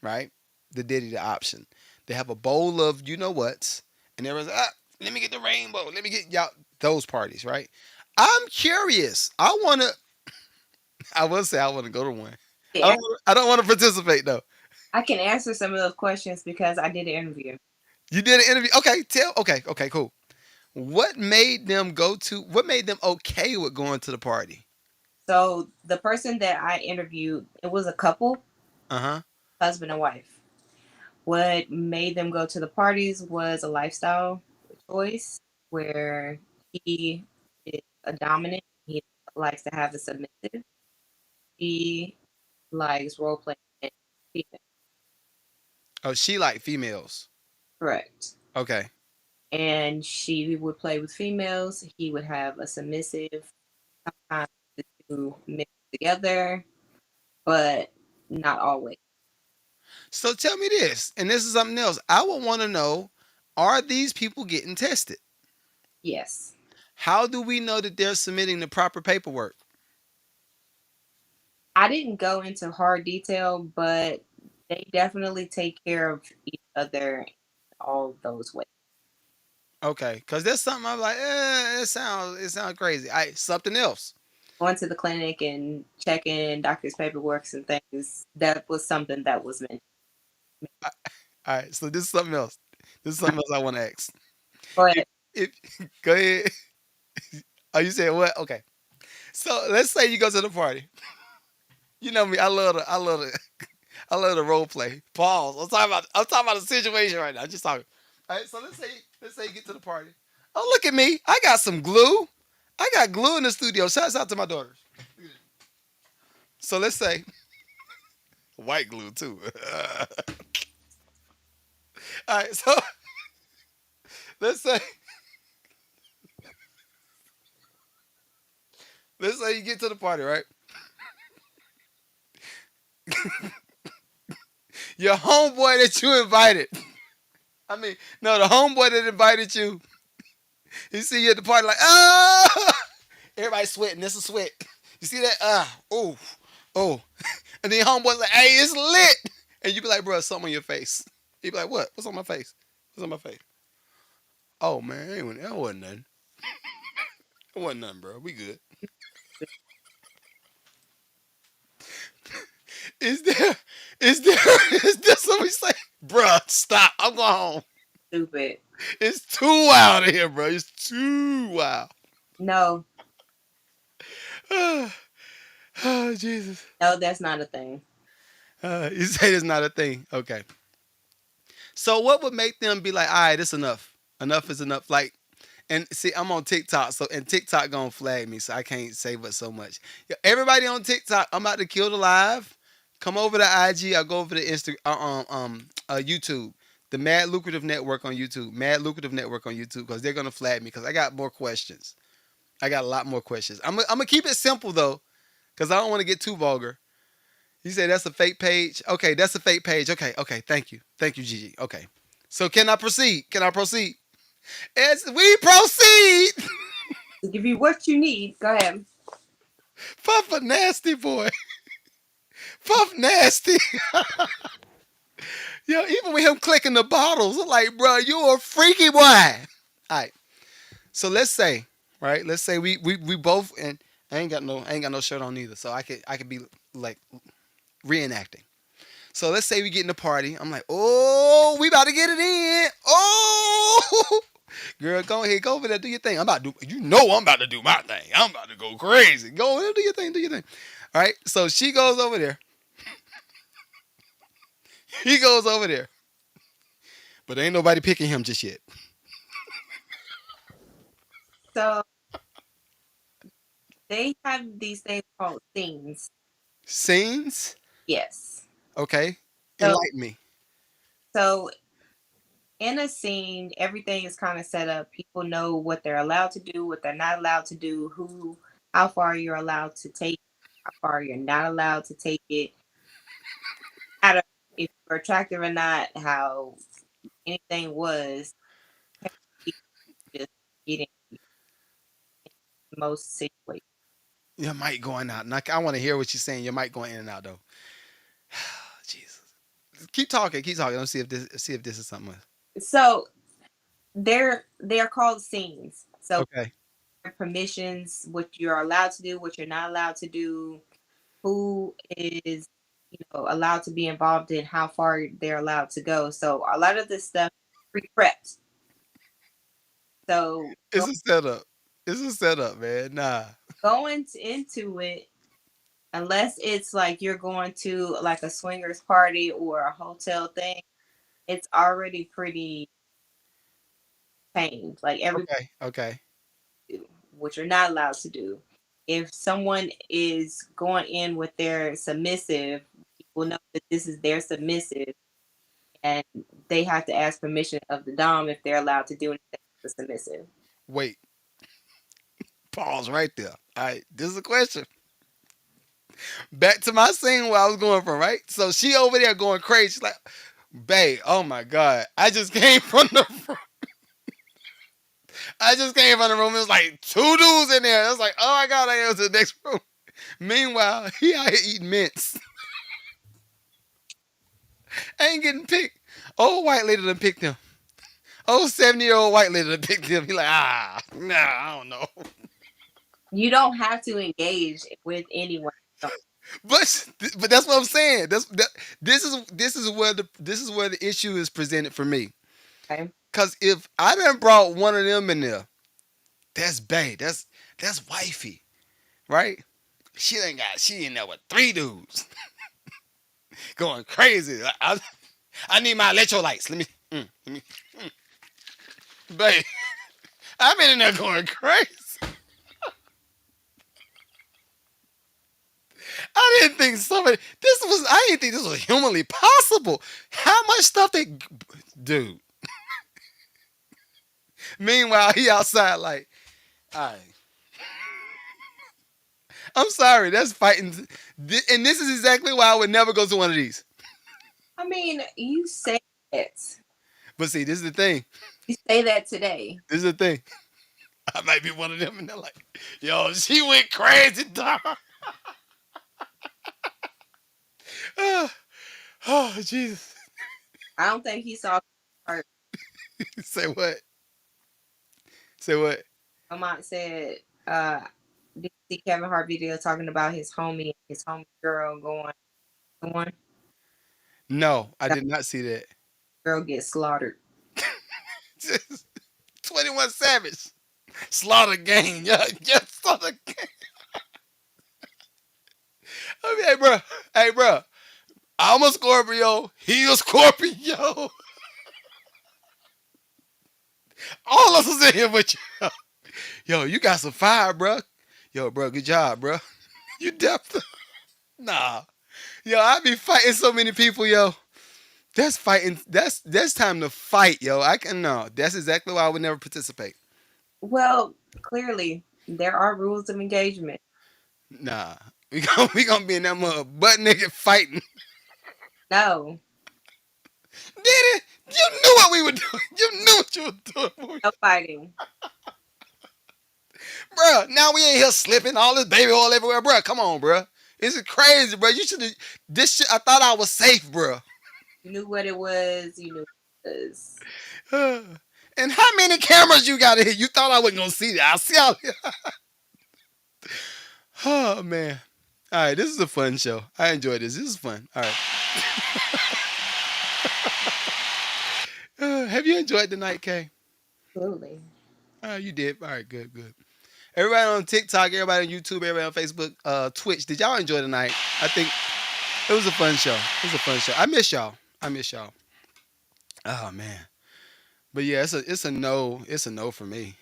right? The ditty, the option. They have a bowl of you know what's, and everyone's like, let me get the rainbow. Let me get y'all those parties, right? I'm curious. I wanna. I will say I want to go to one. Yeah, I don't want to participate though. I can answer some of those questions because I did an interview. You did an interview. Okay, tell. Okay, okay, cool. What made them go to? What made them okay with going to the party? So the person that I interviewed, it was a couple, Uh huh. husband and wife. What made them go to the parties was a lifestyle choice where he is a dominant. He likes to have a submissive. He likes role playing and female. Oh, she like females. Correct. Okay. And she would play with females. He would have a submissive. Sometimes the two mix together, but not always. So tell me this, and this is something else. I would want to know: are these people getting tested? Yes. How do we know that they're submitting the proper paperwork? I didn't go into hard detail, but they definitely take care of each other in all those ways. Okay, because there's something I'm like, it sounds crazy. Something else. Going to the clinic and checking doctor's paperwork and things, that was something that was meant. All right, so this is something else. This is something else I want to ask. But If go ahead. Oh, you said what? Okay. So let's say you go to the party. You know me. I love the role play. Pause. I'm talking about the situation right now. Just talking. All right. So let's say you get to the party. Oh, look at me. I got some glue. I got glue in the studio. Shouts out to my daughters. So let's say white glue too. All right. So let's say you get to the party, right? Your homeboy that you invited. I mean, no, the homeboy that invited you. He see you at the party like, ah, Everybody sweating. This is sweat. You see that? Oh, oh. And then homeboy's like, hey, it's lit. And you be like, bro, something on your face. You be like, what? What's on my face? What's on my face? Oh man, that wasn't nothing. It wasn't nothing, bro. We good. Is there? Is there? Is there somebody say, bruh, stop? I'm going home. Stupid. It's too wild in here, bro. It's too wild. No, Oh, Jesus. no, that's not a thing. You say it's not a thing. Okay. So what would make them be like, all right, it's enough. Enough is enough. Like, and see, I'm on TikTok, so and TikTok gonna flag me, so I can't say but so much. Yeah, everybody on TikTok, I'm about to kill the live. Come over to IG. I'll go over to YouTube. The Mad Lucrative Network on YouTube. Mad Lucrative Network on YouTube, because they're gonna flag me because I got more questions. I got a lot more questions. I'm gonna keep it simple though, because I don't want to get too vulgar. You say that's a fake page? Okay, that's a fake page. Okay, okay. Thank you. Thank you, Gigi. Okay. So can I proceed? Can I proceed? As we proceed. To give you what you need, go ahead. Puff a nasty boy. Puff nasty. Yo, even with him clicking the bottles, I'm like, bro, you a freaky boy. All right. So let's say, right? Let's say we both, and I ain't got no shirt on either. So I could be like reenacting. So let's say we get in the party. I'm like, oh, we about to get it in. Oh, girl, go ahead, go over there, do your thing. I'm about to do, I'm about to do my thing. I'm about to go crazy. Go ahead, do your thing, do your thing. All right. So she goes over there. He goes over there. But ain't nobody picking him just yet. So they have these things called scenes. Scenes? Yes. Okay. So Enlighten me. so in a scene, everything is kind of set up. People know what they're allowed to do, what they're not allowed to do, how far you're allowed to take, how far you're not allowed to take it, how to, if you're attractive or not, how anything was, just getting most situations. Your mic going out. And I want to hear what you're saying. Your mic going in and out though. Jesus. Keep talking. Keep talking. Let's see if this is something else. So they're called scenes. So Okay. permissions, what you're allowed to do, what you're not allowed to do, who is allowed to be involved in how far they're allowed to go. So a lot of this stuff pre-prepped. So It's a setup. It's a setup, man. Nah. going into it, unless it's like you're going to like a swingers party or a hotel thing, it's already pretty tamed. Like everybody Okay. Okay. do, what you're not allowed to do. If someone is going in with their submissive, people know that this is their submissive, and they have to ask permission of the dom if they're allowed to do anything with the submissive. Wait. Pause right there. All right. This is a question. Back to my scene where I was going from, right? So she over there going crazy. She's like, babe, oh my God. I just came from the I just came from the room. It was like two dudes in there. I was like, oh my God, I gotta go to the next room. Meanwhile, he out here eating mints. Ain't getting picked. Old white lady done picked him. Old 70-year-old white lady done picked him. He like, nah, I don't know. You don't have to engage with anyone. But that's what I'm saying. This is where the issue is presented for me. Okay. Cause if I done brought one of them in there, that's bae. That's wifey, right? She in there with three dudes going crazy. I need my electrolytes. Let me, babe. I've been in there going crazy. I didn't think I didn't think this was humanly possible. How much stuff they, dude. Meanwhile, he outside like, all right. I'm sorry, that's fighting. And this is exactly why I would never go to one of these. I mean, you say it. But see, this is the thing. You say that today. This is the thing. I might be one of them, and they're like, "Yo, she went crazy, dog." Oh, Jesus. I don't think he saw part. Say what? Say what? Lamont said, did you see Kevin Hart video talking about his homie girl going, No, I that did not see that. girl gets slaughtered. 21 Savage. Slaughter Gang. Yeah, yeah, Slaughter Gang. I mean, hey, bro. I'm a Scorpio. He a Scorpio. All of us in here with you. Yo, you got some fire, bro. Yo, bro, good job, bro. You definitely. Nah. Yo, I be fighting so many people, yo. That's fighting. That's time to fight, yo. I can no. That's exactly why I would never participate. Well, clearly there are rules of engagement. Nah. We gonna be in that mud butt naked fighting. No, Did it? You knew what we were doing. You knew what you were doing, no fighting. bro. Now we ain't here slipping all this baby oil everywhere, bro. Come on, bro. This is crazy, bro. You should have. This shit. I thought I was safe, bro. You knew what it was. You knew what it was. And how many cameras you got in here? You thought I wasn't gonna see that? I see all. Oh man. All right, this is a fun show. I enjoyed this. This is fun. All right. Have you enjoyed the night, Kay? Absolutely. You did. All right, good, good. Everybody on TikTok, everybody on YouTube, everybody on Facebook, Twitch. Did y'all enjoy the night? I think it was a fun show. It was a fun show. I miss y'all. I miss y'all. Oh man. But yeah, it's a no. It's a no for me.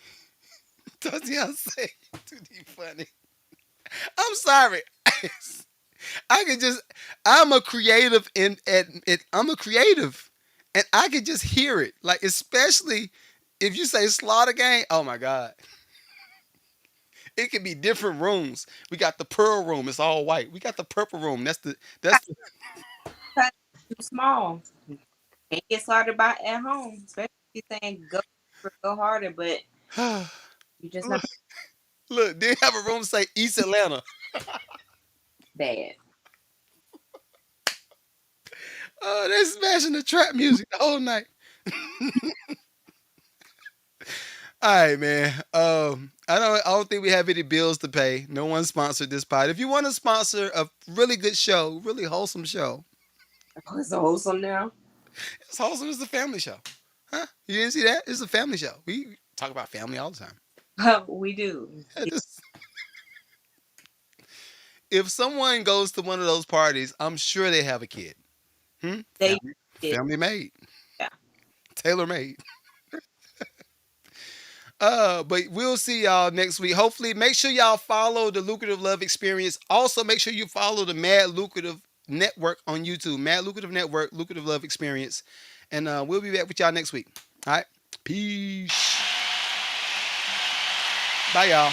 Tatiana say too deep funny. I'm sorry. I can just. I'm a creative I'm a creative, and I can just hear it. Like especially if you say Slaughter Gang. Oh my god. It could be different rooms. We got the pearl room. It's all white. We got the purple room. That's the. Cut too small. Can't get started by at home. Especially if you're saying go harder, but you're just not Look, they have a room say East Atlanta. bad. Oh, they smashing the trap music the whole night. All right, man. I don't think we have any bills to pay. No one sponsored this pod. If you want to sponsor a really good show, really wholesome show, Oh, it's so wholesome now. it's wholesome. It's a family show, huh? You didn't see that? It's a family show. We talk about family all the time. We do. If someone goes to one of those parties, I'm sure they have a kid. They did. Family made, Yeah. tailor made. But we'll see y'all next week. Hopefully, make sure y'all follow the Lucrative Love Experience. Also, make sure you follow the Mad Lucrative Network on YouTube. Mad Lucrative Network, Lucrative Love Experience. And we'll be back with y'all next week. All right. Peace. Bye, y'all.